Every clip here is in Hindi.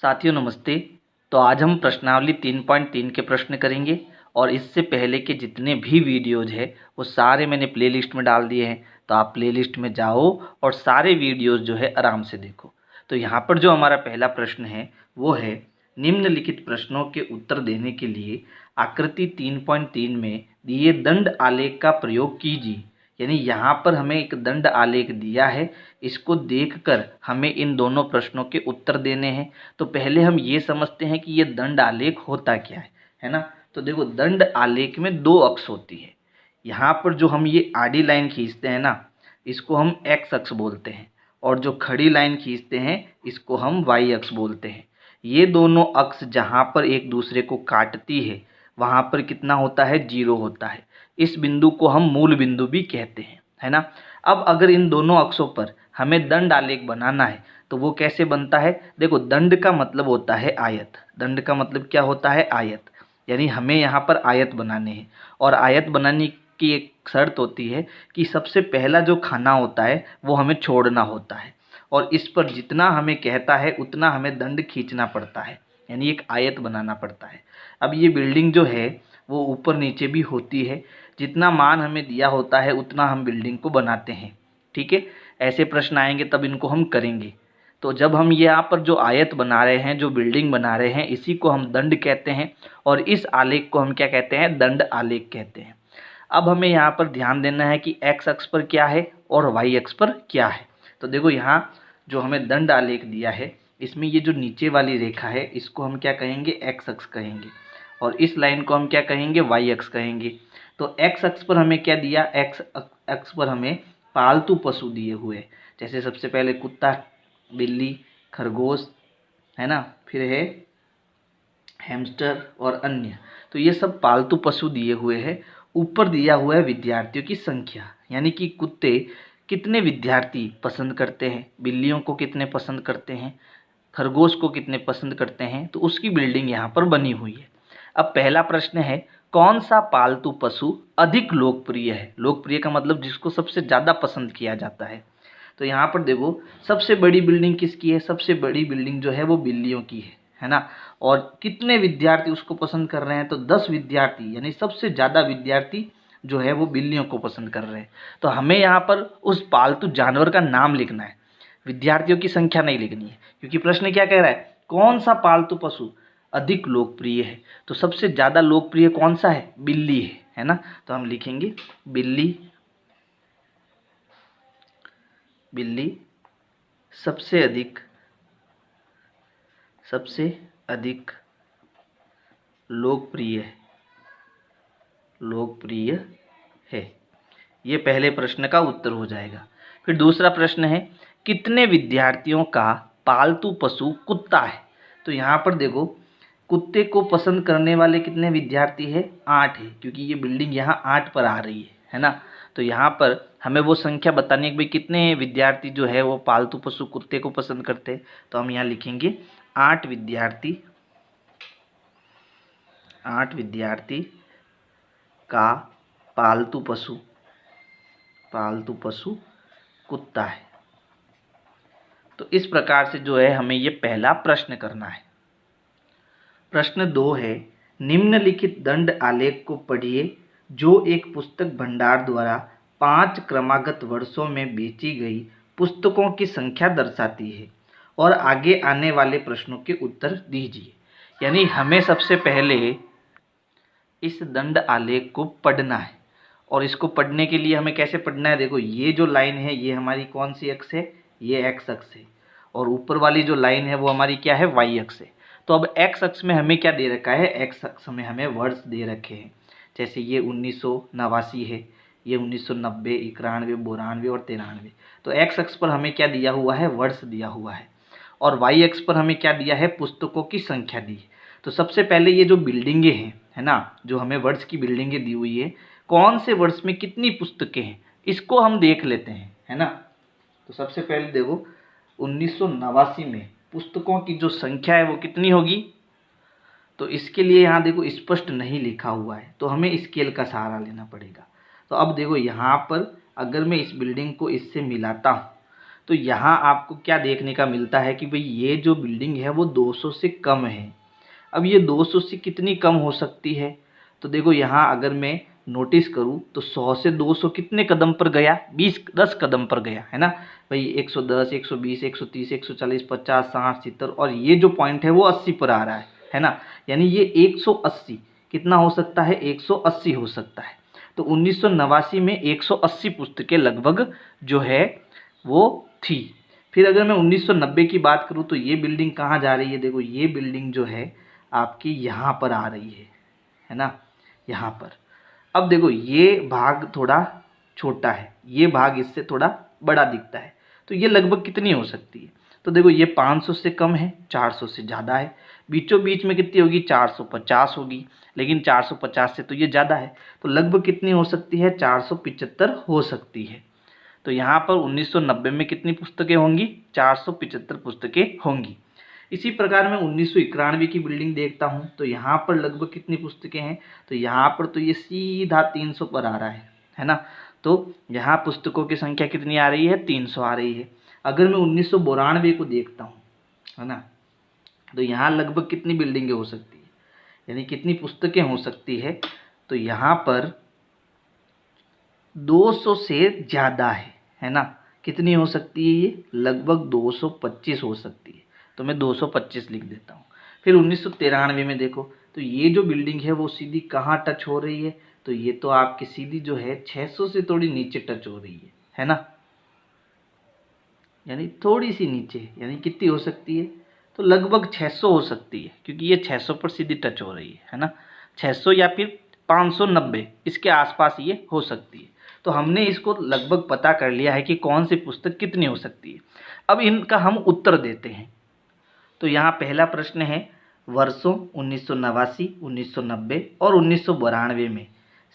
साथियों नमस्ते। तो आज हम प्रश्नावली 3.3 के प्रश्न करेंगे और इससे पहले के जितने भी वीडियोज़ है वो सारे मैंने प्लेलिस्ट में डाल दिए हैं। तो आप प्लेलिस्ट में जाओ और सारे वीडियोज़ जो है आराम से देखो। तो यहाँ पर जो हमारा पहला प्रश्न है वो है, निम्नलिखित प्रश्नों के उत्तर देने के लिए आकृति 3.3 में दिए दंड आलेख का प्रयोग कीजिए। यानी यहाँ पर हमें एक दंड आलेख दिया है, इसको देखकर हमें इन दोनों प्रश्नों के उत्तर देने हैं। तो पहले हम ये समझते हैं कि ये दंड आलेख होता क्या है ना। तो देखो, दंड आलेख में दो अक्ष होती है। यहाँ पर जो हम ये आडी लाइन खींचते हैं ना, इसको हम एक्स अक्ष बोलते हैं, और जो खड़ी लाइन खींचते हैं इसको हम वाई अक्ष बोलते हैं। ये दोनों अक्ष जहाँ पर एक दूसरे को काटती है वहाँ पर कितना होता है, जीरो होता है। इस बिंदु को हम मूल बिंदु भी कहते हैं, है ना। अब अगर इन दोनों अक्षों पर हमें दंड आलेख बनाना है तो वो कैसे बनता है। देखो, दंड का मतलब होता है आयत। दंड का मतलब क्या होता है, आयत। यानी हमें यहाँ पर आयत बनाने हैं, और आयत बनाने की एक शर्त होती है कि सबसे पहला जो खाना होता है वो हमें छोड़ना होता है, और इस पर जितना हमें कहता है उतना हमें दंड खींचना पड़ता है, यानी एक आयत बनाना पड़ता है। अब ये बिल्डिंग जो है वो ऊपर नीचे भी होती है, जितना मान हमें दिया होता है उतना हम बिल्डिंग को बनाते हैं, ठीक है। ऐसे प्रश्न आएंगे तब इनको हम करेंगे। तो जब हम यहाँ पर जो आयत बना रहे हैं, जो बिल्डिंग बना रहे हैं, इसी को हम दंड कहते हैं, और इस आलेख को हम क्या कहते हैं, दंड आलेख कहते हैं। अब हमें यहाँ पर ध्यान देना है कि एक्स अक्ष पर क्या है और वाई अक्ष पर क्या है। तो देखो, यहाँ जो हमें दंड आलेख दिया है इसमें ये जो नीचे वाली रेखा है इसको हम क्या कहेंगे, एक्स अक्ष कहेंगे, और इस लाइन को हम क्या कहेंगे, वाई अक्ष कहेंगे। तो एक्स अक्ष पर हमें क्या दिया, एक्स अक्ष पर हमें पालतू पशु दिए हुए, जैसे सबसे पहले कुत्ता, बिल्ली, खरगोश, है ना, फिर है हैमस्टर और अन्य। तो ये सब पालतू पशु दिए हुए हैं। ऊपर दिया हुआ है विद्यार्थियों की संख्या, यानी कि कुत्ते कितने विद्यार्थी पसंद करते हैं, बिल्लियों को कितने पसंद करते हैं, खरगोश को कितने पसंद करते हैं, तो उसकी बिल्डिंग यहाँ पर बनी हुई है। अब पहला प्रश्न है, कौन सा पालतू पशु अधिक लोकप्रिय है। लोकप्रिय का मतलब जिसको सबसे ज़्यादा पसंद किया जाता है। तो यहाँ पर देखो, सबसे बड़ी बिल्डिंग किसकी है, सबसे बड़ी बिल्डिंग जो है वो बिल्लियों की है ना। और कितने विद्यार्थी उसको पसंद कर रहे हैं, तो 10 विद्यार्थी, यानी सबसे ज़्यादा विद्यार्थी जो है वो बिल्लियों को पसंद कर रहे हैं। तो हमें यहाँ पर उस पालतू जानवर का नाम लिखना है, विद्यार्थियों की संख्या नहीं लिखनी है, क्योंकि प्रश्न क्या कह रहा है, कौन सा पालतू पशु अधिक लोकप्रिय है। तो सबसे ज़्यादा लोकप्रिय कौन सा है, बिल्ली है ना। तो हम लिखेंगे बिल्ली, बिल्ली सबसे अधिक लोकप्रिय है। ये पहले प्रश्न का उत्तर हो जाएगा। फिर दूसरा प्रश्न है, कितने विद्यार्थियों का पालतू पशु कुत्ता है। तो यहाँ पर देखो, कुत्ते को पसंद करने वाले कितने विद्यार्थी है, 8 है, क्योंकि ये बिल्डिंग यहाँ 8 पर आ रही है ना। तो यहाँ पर हमें वो संख्या बतानी है कि भाई कितने विद्यार्थी जो है वो पालतू पशु कुत्ते को पसंद करते हैं। तो हम यहाँ लिखेंगे 8 विद्यार्थी का पालतू पशु कुत्ता है। तो इस प्रकार से जो है हमें ये पहला प्रश्न करना है। प्रश्न 2 है, निम्नलिखित दंड आलेख को पढ़िए जो एक पुस्तक भंडार द्वारा 5 क्रमागत वर्षों में बेची गई पुस्तकों की संख्या दर्शाती है, और आगे आने वाले प्रश्नों के उत्तर दीजिए। यानी हमें सबसे पहले इस दंड आलेख को पढ़ना है, और इसको पढ़ने के लिए हमें कैसे पढ़ना है, देखो ये जो लाइन है ये हमारी कौन सी अक्ष है, ये एक्स अक्ष है, और ऊपर वाली जो लाइन है वो हमारी क्या है, वाई अक्ष है। तो अब एक्स अक्ष में हमें क्या दे रखा है, एक्स अक्ष में हमें वर्ष दे रखे हैं, जैसे ये 1989 है, ये 1990, 91, 92 और 93। तो एक्स अक्ष पर हमें क्या दिया हुआ है, वर्ष दिया हुआ है, और वाई अक्ष पर हमें क्या दिया है, पुस्तकों की संख्या दी है। तो सबसे पहले ये जो बिल्डिंगें हैं, है ना, जो हमें वर्ष की बिल्डिंगें दी हुई है, कौन से वर्ष में कितनी पुस्तकें हैं इसको हम देख लेते हैं, है ना। तो सबसे पहले देखो, 1989 में पुस्तकों की जो संख्या है वो कितनी होगी। तो इसके लिए यहाँ देखो स्पष्ट नहीं लिखा हुआ है, तो हमें स्केल का सहारा लेना पड़ेगा। तो अब देखो यहाँ पर अगर मैं इस बिल्डिंग को इससे मिलाता हूँ तो यहाँ आपको क्या देखने का मिलता है कि भाई ये जो बिल्डिंग है वो 200 से कम है। अब ये 200 से कितनी कम हो सकती है? तो देखो यहाँ अगर मैं नोटिस करूँ तो 100 से 200 कितने कदम पर गया? 10 कदम पर गया, है ना भाई। 110, 120, 130, 140, 50, 60, 70 और ये जो पॉइंट है वो 80 पर आ रहा है ना। यानी ये 180 कितना हो सकता है? 180 हो सकता है। तो 1989 में 180 पुस्तकें लगभग जो है वो थी। फिर अगर मैं 1990 की बात करूँ तो ये बिल्डिंग कहाँ जा रही है? देखो ये बिल्डिंग जो है आपकी यहाँ पर आ रही है ना, यहाँ पर। अब देखो ये भाग थोड़ा छोटा है, ये भाग इससे थोड़ा बड़ा दिखता है, तो ये लगभग कितनी हो सकती है? तो देखो ये 500 से कम है, 400 से ज़्यादा है, बीचों बीच में कितनी होगी? 450 होगी, लेकिन 450 से तो ये ज़्यादा है, तो लगभग कितनी हो सकती है? 475 हो सकती है। तो यहाँ पर 1990 में कितनी पुस्तकें होंगी? 475 पुस्तकें होंगी। इसी प्रकार मैं 1991 की बिल्डिंग देखता हूँ तो यहाँ पर लगभग कितनी पुस्तकें हैं? तो यहाँ पर तो ये सीधा 300 पर आ रहा है ना। तो यहाँ पुस्तकों की संख्या कितनी आ रही है? 300 आ रही है। अगर मैं 1992 को देखता हूँ, है ना, तो यहाँ लगभग कितनी बिल्डिंगें हो सकती है, यानी कितनी पुस्तकें हो सकती है? तो यहाँ पर 200 से ज़्यादा है ना। कितनी हो सकती है ये? लगभग 225 हो सकती है। तो मैं 225 लिख देता हूँ। फिर 1993 में देखो तो ये जो बिल्डिंग है वो सीधी कहाँ टच हो रही है? तो ये तो आपकी सीधी जो है 600 से थोड़ी नीचे टच हो रही है ना, यानी थोड़ी सी नीचे, यानी कितनी हो सकती है? तो लगभग 600 हो सकती है, क्योंकि ये 600 पर सीधी टच हो रही है ना। 600 या फिर 590 इसके आसपास ये हो सकती है। तो हमने इसको लगभग पता कर लिया है कि कौन सी पुस्तक कितनी हो सकती है। अब इनका हम उत्तर देते हैं। तो यहाँ पहला प्रश्न है, वर्षों 1989, 1990 और 1992 में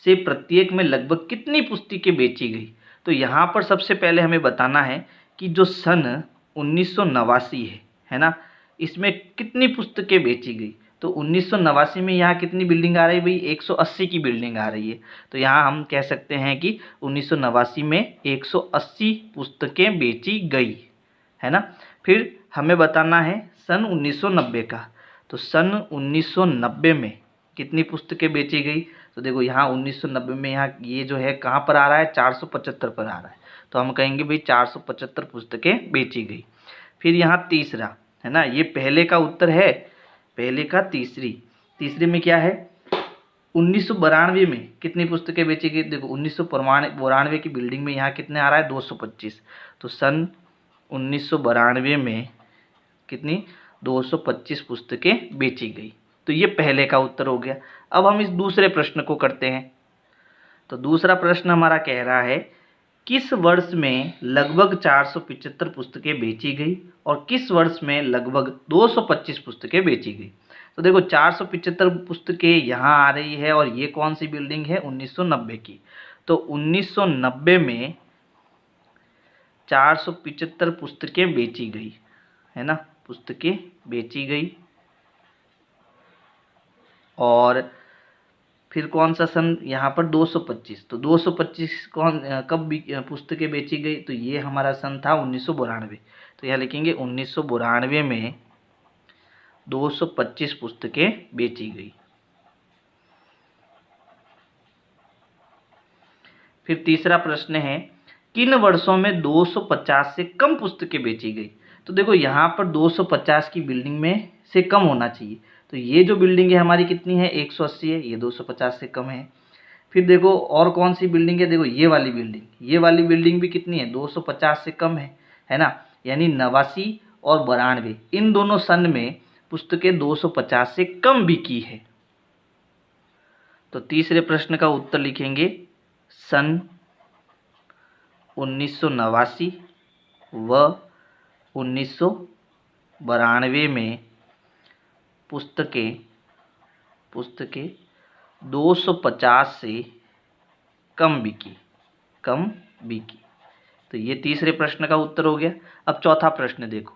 से प्रत्येक में लगभग कितनी पुस्तकें बेची गई? तो यहाँ पर सबसे पहले हमें बताना है कि जो सन 1989 है ना, इसमें कितनी पुस्तकें बेची गई? तो 1989 में यहाँ कितनी बिल्डिंग आ रही है भाई? 180 की बिल्डिंग आ रही है। तो यहाँ हम कह सकते हैं कि 1989 में 180 पुस्तकें बेची गई, है ना। फिर हमें बताना है सन 1990 का। तो सन 1990 में कितनी पुस्तकें बेची गई? तो देखो यहाँ 1990 में यहाँ ये जो है कहाँ पर आ रहा है? 475 पर आ रहा है। तो हम कहेंगे भाई 475 पुस्तकें बेची गई। फिर यहाँ तीसरा है ना, ये पहले का उत्तर है, पहले का तीसरे में क्या है? 1992 में कितनी पुस्तकें बेची गई? देखो 1992 की बिल्डिंग में यहाँ कितने आ रहा है? 225। तो सन 1992 में कितनी? 225 पुस्तकें बेची गई। तो ये पहले का उत्तर हो गया। अब हम इस दूसरे प्रश्न को करते हैं। तो दूसरा प्रश्न हमारा कह रहा है, किस वर्ष में लगभग 475 पुस्तकें बेची गई और किस वर्ष में लगभग 225 पुस्तकें बेची गई? तो देखो 475 पुस्तकें यहाँ आ रही है और ये कौन सी बिल्डिंग है? 1990 की। तो 1990 में 475 पुस्तकें बेची गई, है ना, पुस्तकें बेची गई। और फिर कौन सा सन यहाँ पर? 225। तो 225 कब पुस्तकें बेची गई? तो ये हमारा सन था 1992। तो यहाँ लिखेंगे 1992 में 225 पुस्तकें बेची गई। फिर तीसरा प्रश्न है, किन वर्षों में 250 से कम पुस्तकें बेची गई? तो देखो यहाँ पर 250 की बिल्डिंग में से कम होना चाहिए। तो ये जो बिल्डिंग है हमारी कितनी है? 180 है, ये 250 से कम है। फिर देखो और कौन सी बिल्डिंग है? देखो ये वाली बिल्डिंग भी कितनी है? 250 से कम है ना। यानी 89 और 92 इन दोनों सन में पुस्तकें 250 से कम बिकी है। तो तीसरे प्रश्न का उत्तर लिखेंगे सन 1989 व 1992 में पुस्तकें 250 से कम बिकी। तो ये तीसरे प्रश्न का उत्तर हो गया। अब चौथा प्रश्न देखो,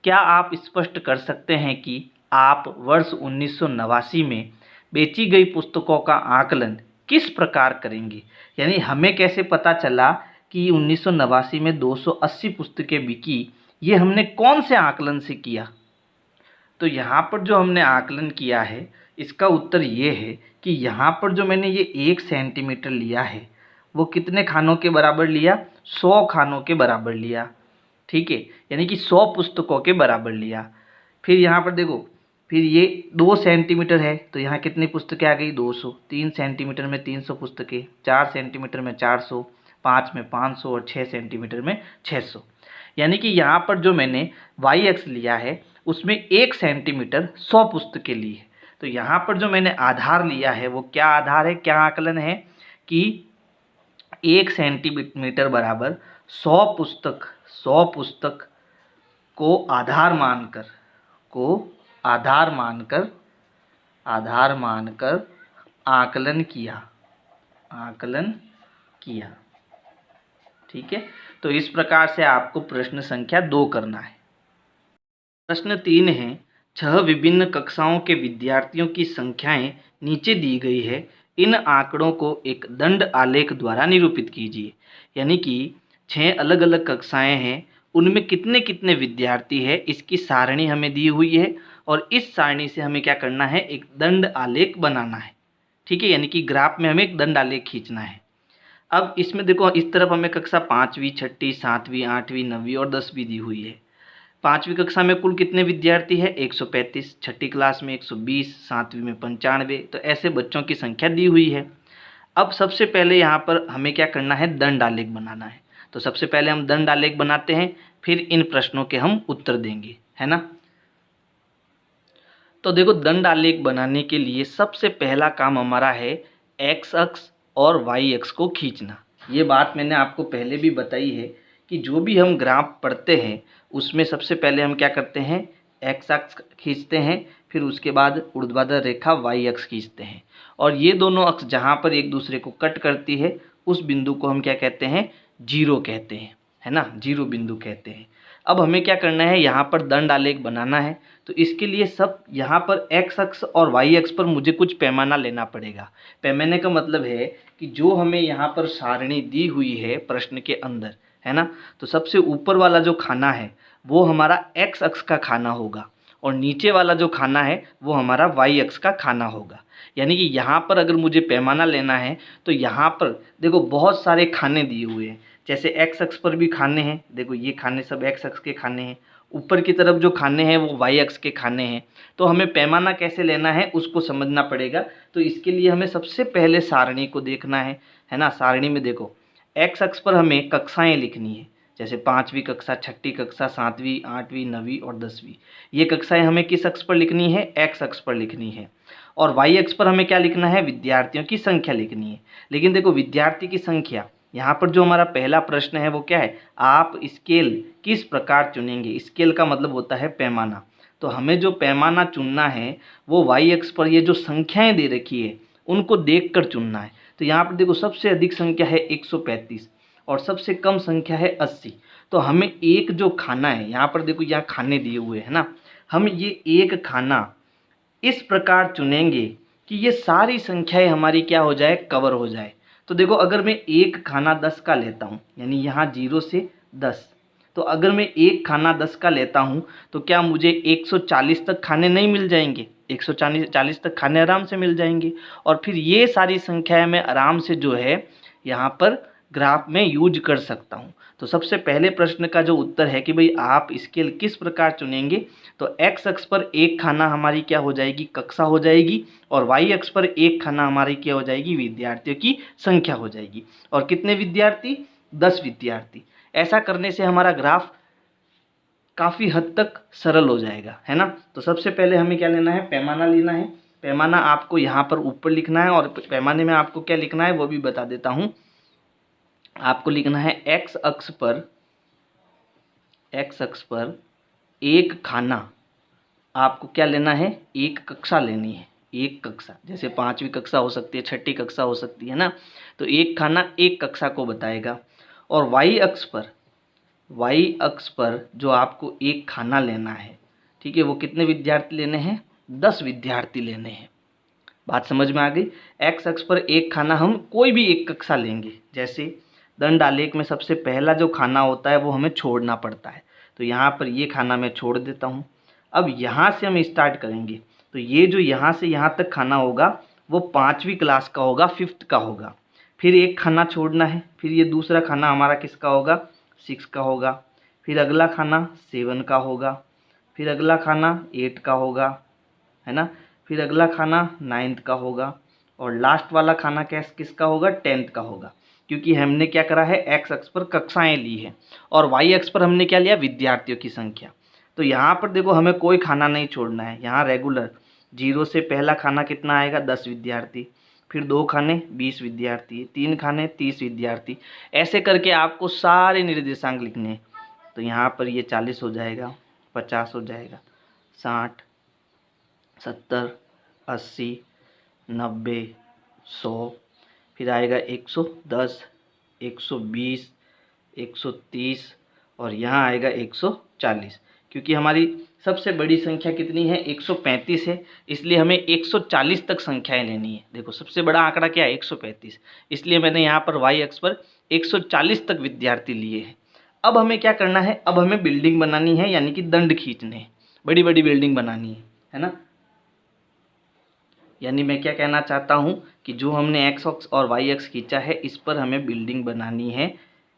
क्या आप स्पष्ट कर सकते हैं कि आप वर्ष 1989 में बेची गई पुस्तकों का आकलन किस प्रकार करेंगे? यानी हमें कैसे पता चला कि 1989 में 280 पुस्तकें बिकी, ये हमने कौन से आकलन से किया? तो यहाँ पर जो हमने आकलन किया है इसका उत्तर ये है कि यहाँ पर जो मैंने ये 1 सेंटीमीटर लिया है वो कितने खानों के बराबर लिया? 100 खानों के बराबर लिया। ठीक है, यानी कि 100 पुस्तकों के बराबर लिया। फिर यहाँ पर देखो, फिर ये 2 सेंटीमीटर है तो यहाँ कितनी पुस्तकें आ गई? 200। 3 सेंटीमीटर में 300 पुस्तकें, 4 सेंटीमीटर में 400, 5 में 500 और 6 सेंटीमीटर में 600। यानी कि यहाँ पर जो मैंने वाई एक्स लिया है उसमें 1 सेंटीमीटर 100 पुस्तकें ली है। तो यहाँ पर जो मैंने आधार लिया है वो क्या आधार है, क्या आकलन है कि 1 सेंटीमीटर बराबर 100 पुस्तक को आधार मानकर आकलन किया। ठीक है, तो इस प्रकार से आपको प्रश्न संख्या 2 करना है। प्रश्न 3 है, 6 विभिन्न कक्षाओं के विद्यार्थियों की संख्याएं नीचे दी गई है, इन आंकड़ों को एक दंड आलेख द्वारा निरूपित कीजिए। यानी कि 6 अलग अलग कक्षाएं हैं, उनमें कितने कितने विद्यार्थी है इसकी सारणी हमें दी हुई है और इस सारणी से हमें क्या करना है? एक दंड आलेख बनाना है। ठीक है, यानी कि ग्राफ में हमें एक दंड आलेख खींचना है। अब इसमें देखो, इस तरफ हमें कक्षा 5वीं, 6वीं, 7वीं, 8वीं, 9वीं और 10वीं दी हुई है। 5वीं कक्षा में कुल कितने विद्यार्थी है? 135, 6ठी क्लास में 120, 7वीं में 95, तो ऐसे बच्चों की संख्या दी हुई है। अब सबसे पहले यहाँ पर हमें क्या करना है? दंड आलेख बनाना है। तो सबसे पहले हम दंड आलेख बनाते हैं, फिर इन प्रश्नों के हम उत्तर देंगे, है ना। तो देखो, दंड आलेख बनाने के लिए सबसे पहला काम हमारा है एक्स अक्ष और वाई अक्ष को खींचना। ये बात मैंने आपको पहले भी बताई है कि जो भी हम ग्राफ पढ़ते हैं उसमें सबसे पहले हम क्या करते हैं? एक्स अक्ष खींचते हैं, फिर उसके बाद ऊर्ध्वाधर रेखा वाई अक्ष खींचते हैं, और ये दोनों अक्ष जहाँ पर एक दूसरे को कट करती है उस बिंदु को हम क्या कहते हैं? जीरो कहते हैं, है ना, जीरो बिंदु कहते हैं। अब हमें क्या करना है? यहाँ पर दंड आलेख बनाना है, तो इसके लिए सब यहाँ पर एक्स अक्ष और वाई अक्ष पर मुझे कुछ पैमाना लेना पड़ेगा। पैमाने का मतलब है कि जो हमें यहाँ पर सारणी दी हुई है प्रश्न के अंदर, है ना, तो सबसे ऊपर वाला जो खाना है वो हमारा एक्स अक्ष का खाना होगा और नीचे वाला जो खाना है वो हमारा वाई अक्ष का खाना होगा। यानी कि यहाँ पर अगर मुझे पैमाना लेना है तो यहाँ पर देखो बहुत सारे खाने दिए हुए हैं, जैसे एक्स अक्ष पर भी खाने हैं, देखो ये खाने सब एक्स अक्ष के खाने हैं, ऊपर की तरफ जो खाने हैं वो वाई अक्ष के खाने हैं। तो हमें पैमाना कैसे लेना है उसको समझना पड़ेगा। तो इसके लिए हमें सबसे पहले सारणी को देखना है ना। सारणी में देखो, एक्स अक्ष पर हमें कक्षाएं लिखनी है, जैसे 5वीं कक्षा, 6ठी कक्षा, 7वीं, 8वीं, 9वीं और 10वीं। ये कक्षाएं हमें किस अक्ष पर लिखनी है? एक्स अक्ष पर लिखनी है। और वाई अक्ष पर हमें क्या लिखना है? विद्यार्थियों की संख्या लिखनी है। लेकिन देखो, विद्यार्थी की संख्या, यहाँ पर जो हमारा पहला प्रश्न है वो क्या है? आप स्केल किस प्रकार चुनेंगे? स्केल का मतलब होता है पैमाना। तो हमें जो पैमाना चुनना है वो वाई अक्ष पर ये जो संख्याएं दे रखी है उनको देखकर चुनना है। तो यहाँ पर देखो, सबसे अधिक संख्या है 135 और सबसे कम संख्या है 80। तो हमें एक जो खाना है, यहाँ पर देखो यहाँ खाने दिए हुए हैं ना, हम ये एक खाना इस प्रकार चुनेंगे कि ये सारी संख्याएं हमारी क्या हो जाए? कवर हो जाए। तो देखो, अगर मैं एक खाना 10 का लेता हूँ, यानी यहाँ 0 से 10, तो अगर मैं एक खाना 10 का लेता हूँ तो क्या मुझे 140 तक खाने नहीं मिल जाएंगे? 140 तक खाने आराम से मिल जाएंगे। और फिर ये सारी संख्याएं मैं आराम से जो है यहाँ पर ग्राफ में यूज कर सकता हूँ। तो सबसे पहले प्रश्न का जो उत्तर है कि भाई आप स्केल किस प्रकार चुनेंगे, तो एक्स अक्ष पर एक खाना हमारी क्या हो जाएगी? कक्षा हो जाएगी, और वाई अक्ष पर एक खाना हमारी क्या हो जाएगी? विद्यार्थियों की संख्या हो जाएगी। और कितने विद्यार्थी? 10 विद्यार्थी। ऐसा करने से हमारा ग्राफ काफ़ी हद तक सरल हो जाएगा, है ना। तो सबसे पहले हमें क्या लेना है? पैमाना लेना है। पैमाना आपको यहाँ पर ऊपर लिखना है, और पैमाने में आपको क्या लिखना है वो भी बता देता हूँ। आपको लिखना है एक्स अक्ष पर एक खाना, आपको क्या लेना है? एक कक्षा लेनी है, एक कक्षा। जैसे 5वीं कक्षा हो सकती है, 6ठी कक्षा हो सकती है ना, तो एक खाना एक कक्षा को बताएगा। और वाई अक्ष पर जो आपको एक खाना लेना है, ठीक है, वो कितने विद्यार्थी लेने हैं? 10 विद्यार्थी लेने हैं। बात समझ में आ गई। एक्स अक्ष पर एक खाना हम कोई भी एक कक्षा लेंगे, जैसे दंड आलेख में सबसे पहला जो खाना होता है वो हमें छोड़ना पड़ता है। तो यहाँ पर ये खाना मैं छोड़ देता हूँ। अब यहाँ से हम स्टार्ट करेंगे, तो ये जो यहाँ से यहाँ तक खाना होगा वो 5वीं क्लास का होगा, 5th का होगा। फिर एक खाना छोड़ना है, फिर ये दूसरा खाना हमारा किसका होगा, 6 का होगा। फिर अगला खाना 7 का होगा, फिर अगला खाना 8 का होगा, है ना। फिर अगला खाना 9th का होगा, और लास्ट वाला खाना किसका होगा, 10th का होगा। क्योंकि हमने क्या करा है, एक्स अक्ष पर कक्षाएं ली है और वाई अक्ष पर हमने क्या लिया, विद्यार्थियों की संख्या। तो यहाँ पर देखो हमें कोई खाना नहीं छोड़ना है। यहाँ रेगुलर 0 से पहला खाना कितना आएगा, 10 विद्यार्थी। फिर 2 खाने 20 विद्यार्थी, 3 खाने 30 विद्यार्थी। ऐसे करके आपको सारे निर्देशांक लिखने हैं। तो यहाँ पर ये 40 हो जाएगा, 50 हो जाएगा, 60, 70, 80, 90, 100, फिर आएगा 110, 120, 130 और यहाँ आएगा 140। क्योंकि हमारी सबसे बड़ी संख्या कितनी है, 135 है, इसलिए हमें 140 तक संख्याएं लेनी है। देखो सबसे बड़ा आंकड़ा क्या है, 135, इसलिए मैंने यहाँ पर वाई अक्ष पर 140 तक विद्यार्थी लिए हैं। अब हमें क्या करना है, अब हमें बिल्डिंग बनानी है, यानी कि दंड खींचने हैं, बड़ी बड़ी बिल्डिंग बनानी है ना। यानी मैं क्या कहना चाहता हूँ कि जो हमने एक्स अक्ष और वाई अक्ष खींचा है इस पर हमें बिल्डिंग बनानी है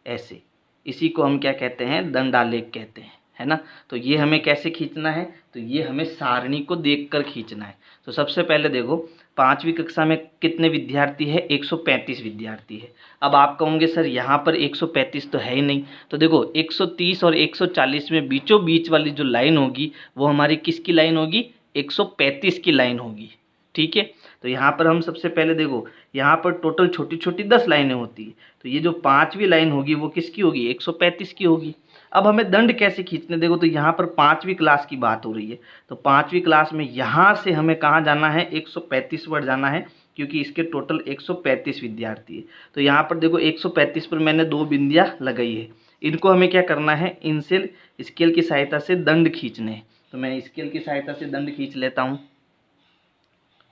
ऐसे। इसी को हम क्या कहते हैं, दंडालेख कहते हैं, है ना। तो ये हमें कैसे खींचना है, तो ये हमें सारणी को देखकर खींचना है। तो सबसे पहले देखो 5वीं कक्षा में कितने विद्यार्थी है, 135 विद्यार्थी है। अब आप कहोगे सर यहाँ पर 135 तो है ही नहीं। तो देखो 130 और 140 में बीचों बीच वाली जो लाइन होगी वो हमारी किसकी लाइन होगी, 135 की लाइन होगी, ठीक है। तो यहाँ पर हम सबसे पहले देखो, यहाँ पर टोटल छोटी छोटी 10 लाइनें होती है। तो ये जो 5वीं लाइन होगी वो किसकी होगी, 135 की होगी। अब हमें दंड कैसे खींचने, देखो तो यहाँ पर 5वीं क्लास की बात हो रही है। तो 5वीं क्लास में यहाँ से हमें कहाँ जाना है, 135 पर जाना है, क्योंकि इसके टोटल 135 विद्यार्थी है। तो यहाँ पर देखो 135 पर मैंने 2 बिंदियाँ लगाई है। इनको हमें क्या करना है, इनसे स्केल की सहायता से दंड खींचने हैं। तो मैं स्केल की सहायता से दंड खींच लेता हूँ।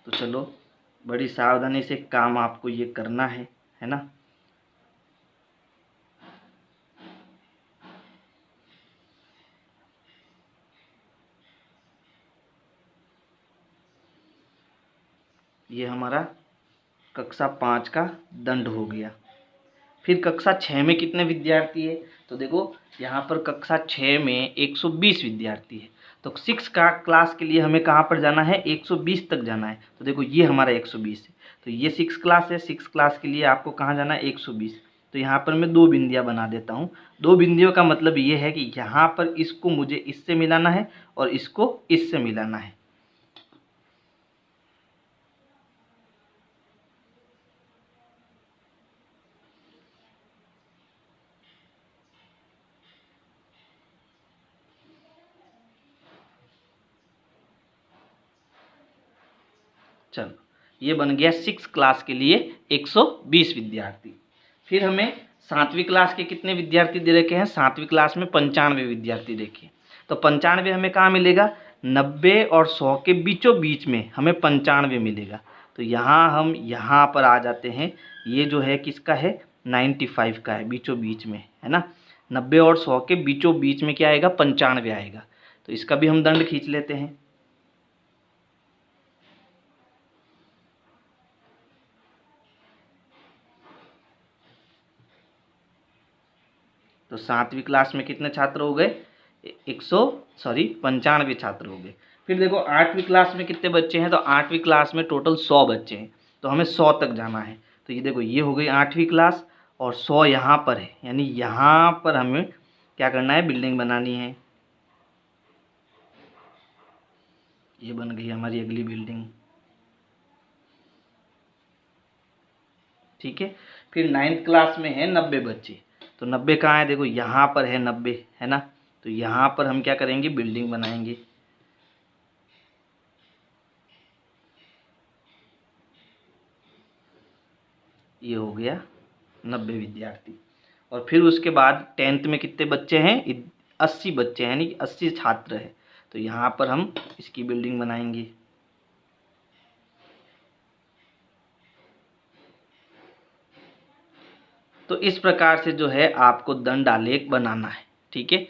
तो चलो बड़ी सावधानी से काम आपको ये करना है ना। ये हमारा कक्षा 5 का दंड हो गया। फिर कक्षा 6 में कितने विद्यार्थी है, तो देखो यहाँ पर कक्षा 6 में 120 विद्यार्थी है। तो 6 का क्लास के लिए हमें कहाँ पर जाना है, 120 तक जाना है। तो देखो ये हमारा 120 है, तो ये 6 क्लास है, 6 क्लास के लिए आपको कहाँ जाना है, 120। तो यहाँ पर मैं 2 बिंदियाँ बना देता हूँ। 2 बिंदियों का मतलब ये है कि यहाँ पर इसको मुझे इससे मिलाना है और इसको इससे मिलाना है। चलो ये बन गया 6 क्लास के लिए 120 विद्यार्थी। फिर हमें 7वीं क्लास के कितने विद्यार्थी दे रखे हैं, 7वीं क्लास में 95 विद्यार्थी देखे। तो 95 हमें कहाँ मिलेगा, 90 और 100 के बीचों बीच में हमें 95 मिलेगा। तो यहाँ हम यहाँ पर आ जाते हैं, ये जो है किसका है, 95 का है, बीचों बीच में, है ना। 90 और 100 के बीचों बीच में क्या आएगा, 95 आएगा। तो इसका भी हम दंड खींच लेते हैं। तो 7वीं क्लास में कितने छात्र हो गए, 95 छात्र हो गए। फिर देखो 8वीं क्लास में कितने बच्चे हैं, तो 8वीं क्लास में टोटल 100 बच्चे हैं। तो हमें 100 तक जाना है। तो ये देखो ये हो गई 8वीं क्लास और 100 यहाँ पर है, यानी यहाँ पर हमें क्या करना है, बिल्डिंग बनानी है। ये बन गई हमारी अगली बिल्डिंग, ठीक है। फिर 9th क्लास में है 90 बच्चे। तो 90 कहाँ है, देखो यहाँ पर है 90, है ना। तो यहाँ पर हम क्या करेंगे, बिल्डिंग बनाएंगे। ये हो गया 90 विद्यार्थी। और फिर उसके बाद 10th में कितने बच्चे हैं, 80 बच्चे हैं, यानी कि 80 छात्र हैं। तो यहाँ पर हम इसकी बिल्डिंग बनाएंगे। तो इस प्रकार से जो है आपको दंड आलेख बनाना है। ठीक है,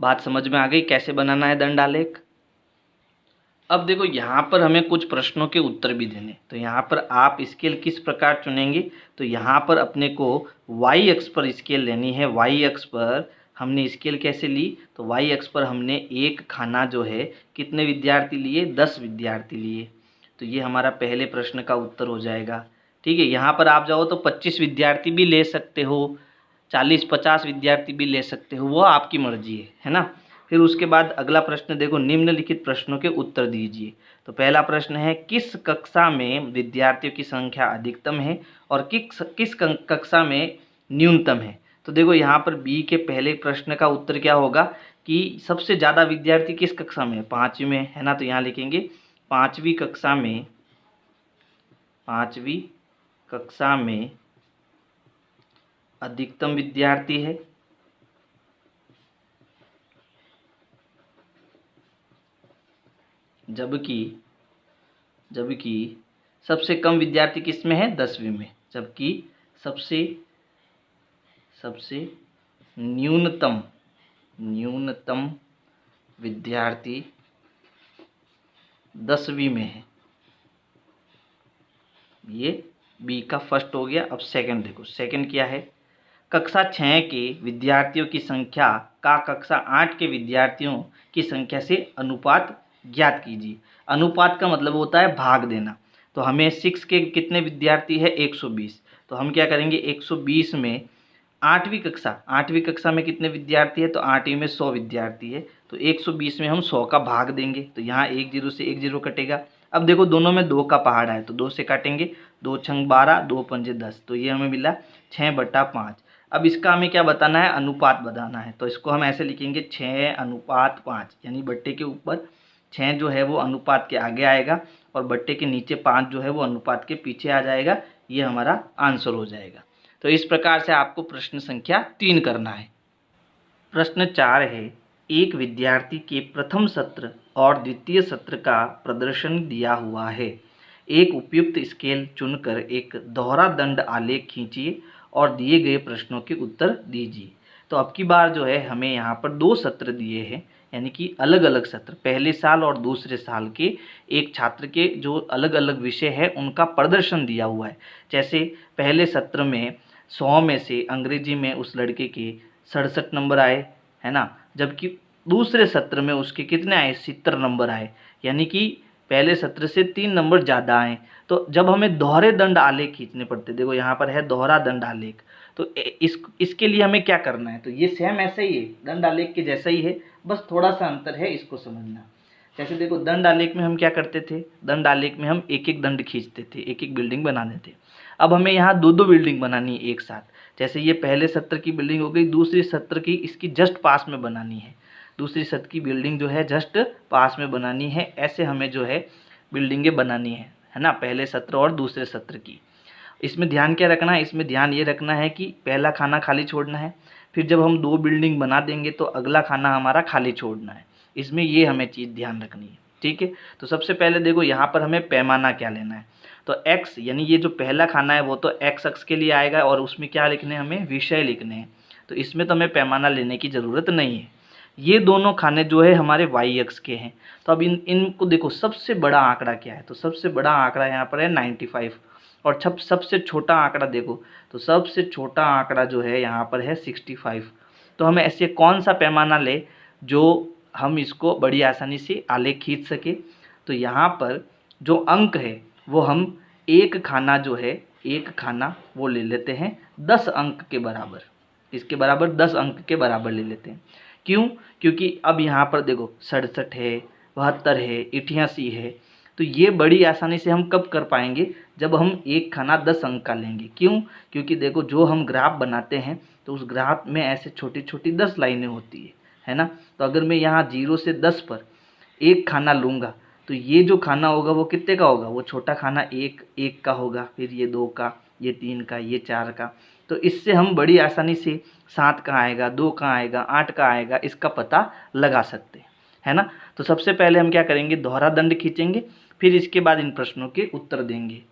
बात समझ में आ गई कैसे बनाना है दंड आलेख। अब देखो यहाँ पर हमें कुछ प्रश्नों के उत्तर भी देने, तो यहाँ पर आप स्केल किस प्रकार चुनेंगे, तो यहाँ पर अपने को वाई अक्ष पर स्केल लेनी है। वाई अक्ष पर हमने स्केल कैसे ली, तो वाई अक्ष पर हमने एक खाना जो है कितने विद्यार्थी लिए, 10 विद्यार्थी लिए। तो ये हमारा पहले प्रश्न का उत्तर हो जाएगा। ठीक है, यहाँ पर आप जाओ तो 25 विद्यार्थी भी ले सकते हो, 40-50 विद्यार्थी भी ले सकते हो, वो आपकी मर्जी है ना। फिर उसके बाद अगला प्रश्न देखो, निम्नलिखित प्रश्नों के उत्तर दीजिए। तो पहला प्रश्न है, किस कक्षा में विद्यार्थियों की संख्या अधिकतम है और किस कक्षा में न्यूनतम है। तो देखो यहाँ पर बी के पहले प्रश्न का उत्तर क्या होगा कि सबसे ज़्यादा विद्यार्थी किस कक्षा में है, 5वीं में है ना। तो यहाँ लिखेंगे 5वीं कक्षा में, 5वीं कक्षा में अधिकतम विद्यार्थी है, जबकि सबसे कम विद्यार्थी किस में है, 10वीं में। जबकि सबसे न्यूनतम विद्यार्थी 10वीं में है। ये बी का फर्स्ट हो गया। अब सेकंड देखो, सेकंड क्या है, कक्षा 6 के विद्यार्थियों की संख्या का कक्षा 8 के विद्यार्थियों की संख्या से अनुपात ज्ञात कीजिए। अनुपात का मतलब होता है भाग देना। तो हमें 6 के कितने विद्यार्थी है, 120। तो हम क्या करेंगे, 120 में 8वीं कक्षा में कितने विद्यार्थी है, तो 8वीं में 100 विद्यार्थी है। तो 120 में हम 100 का भाग देंगे, तो यहाँ 1 0 से 1 0 कटेगा। अब देखो दोनों में 2 का पहाड़ा है, तो 2 से काटेंगे, 2 छंग 12, 2 पंजे 10, तो ये हमें मिला 6/5। अब इसका हमें क्या बताना है, अनुपात बताना है। तो इसको हम ऐसे लिखेंगे 6:5, यानी बट्टे के ऊपर 6 जो है वो अनुपात के आगे आएगा और बट्टे के नीचे 5 जो है वो अनुपात के पीछे आ जाएगा। ये हमारा आंसर हो जाएगा। तो इस प्रकार से आपको प्रश्न संख्या 3 करना है। प्रश्न 4 है, एक विद्यार्थी के प्रथम सत्र और द्वितीय सत्र का प्रदर्शन दिया हुआ है। एक उपयुक्त स्केल चुनकर एक दोहरा दंड आलेख खींचिए और दिए गए प्रश्नों के उत्तर दीजिए। तो अब की बार जो है हमें यहाँ पर 2 सत्र दिए हैं, यानी कि अलग अलग सत्र, पहले साल और दूसरे साल के एक छात्र के जो अलग अलग विषय है उनका प्रदर्शन दिया हुआ है। जैसे पहले सत्र में 100 में से अंग्रेजी में उस लड़के के 67 नंबर आए, है ना, जबकि दूसरे सत्र में उसके कितने आए, 70 नंबर आए, यानी कि पहले सत्र से 3 नंबर ज़्यादा आए। तो जब हमें दोहरे दंड आलेख खींचने पड़ते, देखो यहाँ पर है दोहरा दंड आलेख, तो इसके लिए हमें क्या करना है, तो ये सेम ऐसा ही है, दंड आलेख के जैसा ही है, बस थोड़ा सा अंतर है, इसको समझना। जैसे देखो दंड आलेख में हम क्या करते थे, दंड आलेख में हम एक एक दंड खींचते थे, एक एक बिल्डिंग बनाते थे। अब हमें यहाँ 2-2 बिल्डिंग बनानी है एक साथ। जैसे ये पहले सत्र की बिल्डिंग हो गई, दूसरी सत्र की इसकी जस्ट पास में बनानी है, दूसरी सत्र की बिल्डिंग जो है जस्ट पास में बनानी है। ऐसे हमें जो है बिल्डिंगें बनानी है ना, पहले सत्र और दूसरे सत्र की। इसमें ध्यान क्या रखना है, इसमें ध्यान ये रखना है कि पहला खाना खाली छोड़ना है, फिर जब हम 2 बिल्डिंग बना देंगे तो अगला खाना हमारा खाली छोड़ना है। इसमें ये हमें चीज़ ध्यान रखनी है। ठीक है, तो सबसे पहले देखो यहाँ पर हमें पैमाना क्या लेना है, तो x, यानी ये जो पहला खाना है वो तो x अक्ष के लिए आएगा और उसमें क्या लिखने हैं, हमें विषय लिखने हैं। तो इसमें तो हमें पैमाना लेने की ज़रूरत नहीं है। ये दोनों खाने जो है हमारे y अक्ष के हैं। तो अब इनको देखो, सबसे बड़ा आंकड़ा क्या है, तो सबसे बड़ा आंकड़ा यहाँ पर है 95। और सबसे छोटा आंकड़ा देखो, तो सबसे छोटा आंकड़ा जो है यहाँ पर है 65। तो हमें ऐसे कौन सा पैमाना ले जो हम इसको बड़ी आसानी से आलेख खींच सके। तो यहाँ पर जो अंक है वो हम एक खाना जो है, एक खाना वो ले लेते हैं 10 अंक के बराबर, इसके बराबर 10 अंक के बराबर ले लेते हैं। क्यों, क्योंकि अब यहाँ पर देखो 67 है, 72 है, 88 है। तो ये बड़ी आसानी से हम कब कर पाएंगे, जब हम एक खाना 10 अंक का लेंगे। क्यों, क्योंकि देखो जो हम ग्राफ बनाते हैं तो उस ग्राफ में ऐसे छोटी छोटी 10 लाइनें होती है ना। तो अगर मैं यहाँ 0 से 10 पर एक खाना लूँगा तो ये जो खाना होगा वो कितने का होगा, वो छोटा खाना एक का होगा, फिर ये 2 का, ये 3 का, ये 4 का। तो इससे हम बड़ी आसानी से 7 का आएगा, 2 का आएगा, 8 का आएगा, इसका पता लगा सकते हैं, है ना। तो सबसे पहले हम क्या करेंगे, दोहरा दंड खींचेंगे, फिर इसके बाद इन प्रश्नों के उत्तर देंगे।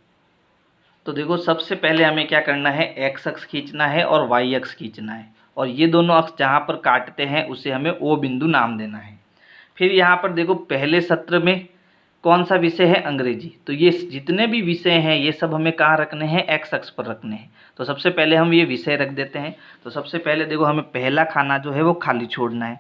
तो देखो सबसे पहले हमें क्या करना है, एक्स अक्ष खींचना है और वाई अक्ष खींचना है, और ये दोनों अक्ष जहाँ पर काटते हैं उसे हमें ओ बिंदु नाम देना है। फिर यहाँ पर देखो पहले सत्र में कौन सा विषय है, अंग्रेजी। तो ये जितने भी विषय हैं ये सब हमें कहाँ रखने हैं, एक्स अक्ष पर रखने हैं। तो सबसे पहले हम ये विषय रख देते हैं। तो सबसे पहले देखो हमें पहला खाना जो है वो खाली छोड़ना है।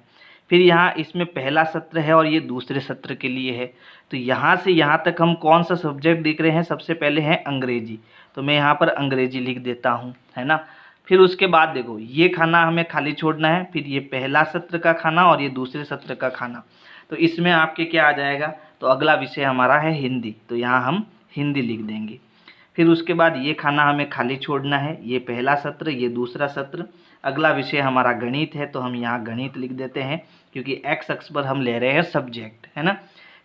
फिर यहाँ इसमें पहला सत्र है और ये दूसरे सत्र के लिए है। तो यहाँ से यहाँ तक हम कौन सा सब्जेक्ट देख रहे हैं, सबसे पहले है अंग्रेजी। तो मैं यहाँ पर अंग्रेजी लिख देता हूँ, है ना। फिर उसके बाद देखो ये खाना हमें खाली छोड़ना है, फिर ये पहला सत्र का खाना और ये दूसरे सत्र का खाना। तो इसमें आपके क्या आ जाएगा, तो अगला विषय हमारा है हिंदी, तो यहाँ हम हिंदी लिख देंगे। फिर उसके बाद ये खाना हमें खाली छोड़ना है, ये पहला सत्र ये दूसरा सत्र। अगला विषय हमारा गणित है, तो हम यहाँ गणित लिख देते हैं क्योंकि एक्स अक्ष पर हम ले रहे हैं सब्जेक्ट, है ना।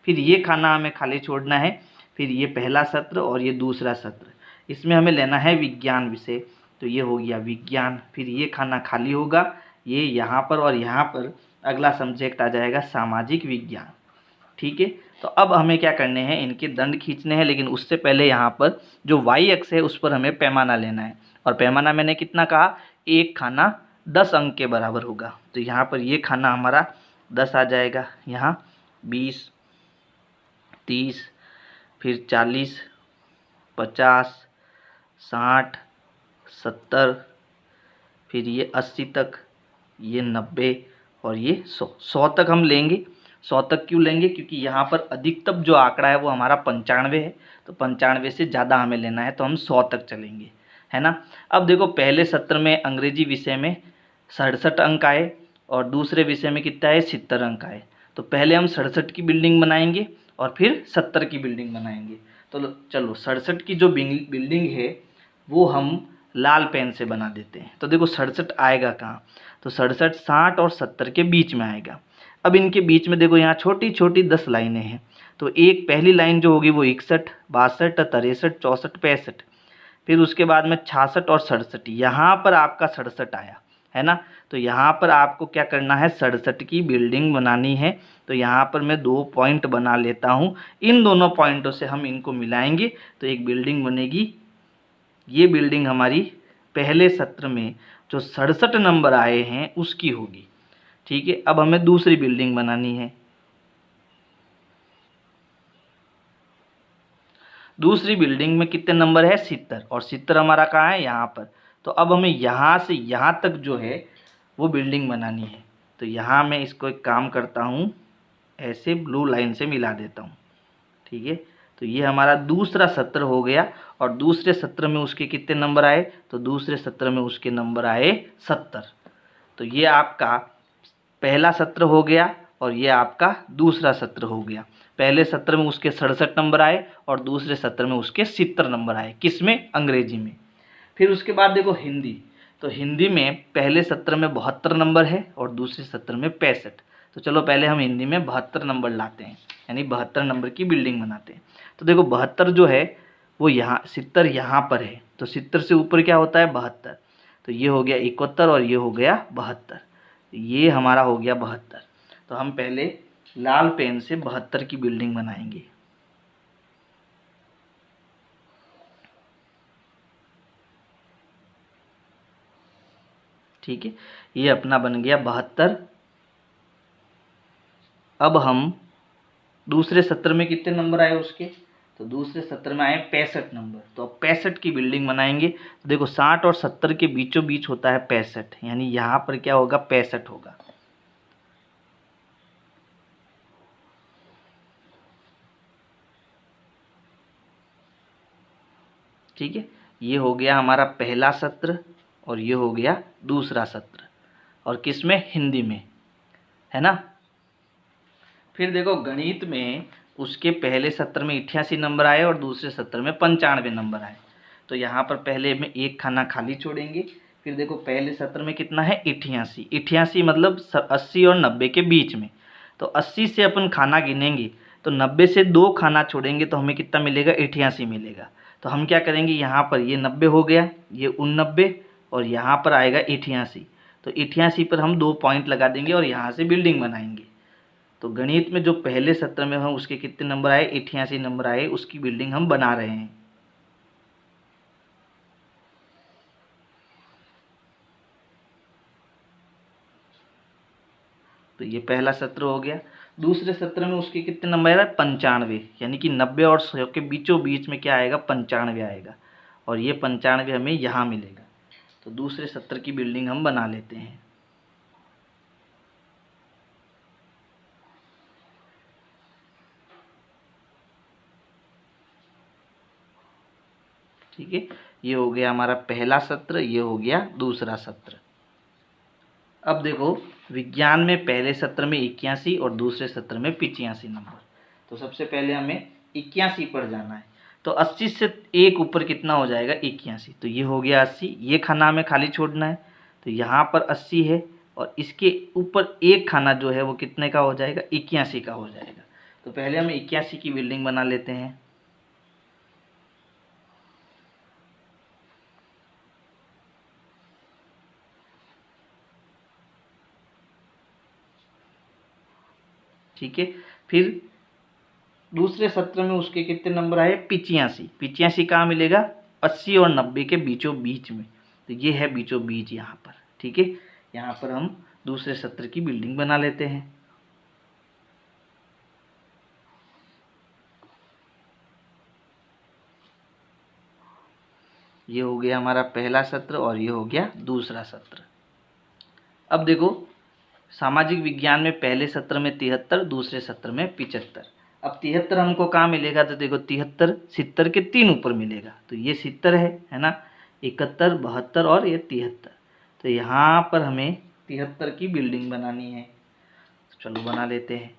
फिर ये खाना हमें खाली छोड़ना है, फिर ये पहला सत्र और ये दूसरा सत्र। इसमें हमें लेना है विज्ञान विषय, तो ये हो गया विज्ञान। फिर ये खाना खाली होगा, ये यहाँ पर और यहाँ पर अगला सब्जेक्ट आ जाएगा सामाजिक विज्ञान, ठीक है। तो अब हमें क्या करने हैं, इनके दंड खींचने हैं, लेकिन उससे पहले यहाँ पर जो वाई अक्ष है उस पर हमें पैमाना लेना है। और पैमाना मैंने कितना कहा, एक खाना 10 अंक के बराबर होगा। तो यहाँ पर ये खाना हमारा 10 आ जाएगा, यहाँ 20, 30, फिर 40, 50, 60, 70, फिर ये 80 तक, ये 90 और ये 100 तक हम लेंगे। 100 तक क्यों लेंगे, क्योंकि यहाँ पर अधिकतम जो आंकड़ा है वो हमारा 95 है, तो 95 से ज़्यादा हमें लेना है, तो हम 100 तक चलेंगे, है ना। अब देखो पहले सत्र में अंग्रेजी विषय में 67 अंक आए और दूसरे विषय में कितना है, 70 अंक आए। तो पहले हम 67 की बिल्डिंग बनाएंगे और फिर 70 की बिल्डिंग बनाएंगे। तो चलो 67 की जो बिल्डिंग है वो हम लाल पेन से बना देते हैं। तो देखो 67 आएगा कहाँ, तो 67 60 और 70 के बीच में आएगा। अब इनके बीच में देखो यहाँ छोटी छोटी 10 लाइनें हैं। तो एक पहली लाइन जो होगी वो 61, 62, 63, 64, 65, फिर उसके बाद में 66 और 67। यहाँ पर आपका 67 आया, है ना। तो यहाँ पर आपको क्या करना है, 67 की बिल्डिंग बनानी है। तो यहाँ पर मैं 2 पॉइंट बना लेता हूँ, इन दोनों पॉइंटों से हम इनको मिलाएंगे तो एक बिल्डिंग बनेगी। ये बिल्डिंग हमारी पहले सत्र में जो 67 नंबर आए हैं उसकी होगी, ठीक है। अब हमें दूसरी बिल्डिंग बनानी है। दूसरी बिल्डिंग में कितने नंबर है, 70, और 70 हमारा कहाँ है, यहाँ पर। तो अब हमें यहाँ से यहाँ तक जो है वो बिल्डिंग बनानी है। तो यहाँ मैं इसको एक काम करता हूँ, ऐसे ब्लू लाइन से मिला देता हूँ, ठीक है। तो ये हमारा दूसरा सत्र हो गया, और दूसरे सत्र में उसके कितने नंबर आए, तो दूसरे सत्र में उसके नंबर आए 70। तो ये आपका पहला सत्र हो गया और ये आपका दूसरा सत्र हो गया। पहले सत्र में उसके 67 नंबर आए और दूसरे सत्र में उसके 70 नंबर आए, किसमें, अंग्रेजी में। फिर उसके बाद देखो हिंदी। तो हिंदी में पहले सत्र में 72 नंबर है और दूसरे सत्र में 65। तो चलो पहले हम हिंदी में 72 नंबर लाते हैं, यानी 72 नंबर की बिल्डिंग बनाते हैं। तो देखो 72 जो है वो यहाँ, 70 यहाँ पर है, तो 70 से ऊपर क्या होता है, 72। तो ये हो गया 71 और ये हो गया 72, ये हमारा हो गया 72। तो हम पहले लाल पेन से 72 की बिल्डिंग बनाएंगे। ठीक है, ये अपना बन गया 72। अब हम दूसरे सत्र में कितने नंबर आए उसके, तो दूसरे सत्र में आए 65 नंबर। तो अब 65 की बिल्डिंग बनाएंगे। तो देखो 60 और 70 के बीचों बीच होता है 65, यानी यहाँ पर क्या होगा, 65 होगा। ठीक है, ये हो गया हमारा पहला सत्र और ये हो गया दूसरा सत्र, और किस में, हिंदी में, है ना। फिर देखो गणित में उसके पहले सत्र में 88 नंबर आए और दूसरे सत्र में 95 नंबर आए। तो यहाँ पर पहले में एक खाना खाली छोड़ेंगे। फिर देखो पहले सत्र में कितना है, 88। 88 मतलब 80 और 90 के बीच में। तो 80 से अपन खाना गिनेंगे, तो 90 से 2 खाना छोड़ेंगे तो हमें कितना मिलेगा, 88 मिलेगा। तो हम क्या करेंगे, यहाँ पर ये 90 हो गया, ये 89 और यहाँ पर आएगा 88। तो 88 पर हम 2 पॉइंट लगा देंगे और यहाँ से बिल्डिंग बनाएंगे। तो गणित में जो पहले सत्र में हम उसके कितने नंबर आए, 88 नंबर आए, उसकी बिल्डिंग हम बना रहे हैं। तो ये पहला सत्र हो गया। दूसरे सत्र में उसके कितने नंबर है? 95, यानी कि 90 और 100 के बीचों बीच में क्या आएगा? 95 आएगा, और ये 95 हमें यहाँ मिलेगा। तो दूसरे सत्र की बिल्डिंग हम बना लेते हैं। ठीक है, ये हो गया हमारा पहला सत्र, ये हो गया दूसरा सत्र। अब देखो, विज्ञान में पहले सत्र में 81 और दूसरे सत्र में 85 नंबर। तो सबसे पहले हमें 81 पर जाना है। तो 80 से एक ऊपर कितना हो जाएगा? 81। तो ये हो गया 80, ये खाना हमें खाली छोड़ना है। तो यहाँ पर 80 है, और इसके ऊपर एक खाना जो है वो कितने का हो जाएगा? 81 का हो जाएगा। तो पहले हम 81 की बिल्डिंग बना लेते हैं। ठीक है, फिर दूसरे सत्र में उसके कितने नंबर आए? 85। 85 कहाँ मिलेगा? 80 और 90 के बीचों बीच में। तो ये है बीचों बीच यहाँ पर। ठीक है, यहाँ पर हम दूसरे सत्र की बिल्डिंग बना लेते हैं। ये हो गया हमारा पहला सत्र, और ये हो गया दूसरा सत्र। अब देखो, सामाजिक विज्ञान में पहले सत्र में 73, दूसरे सत्र में 75। अब 73 हमको कहाँ मिलेगा? तो देखो, 73 70 के 3 ऊपर मिलेगा। तो ये 70 है ना, 71, 72 और ये 73। तो यहाँ पर हमें 73 की बिल्डिंग बनानी है। चलो बना लेते हैं।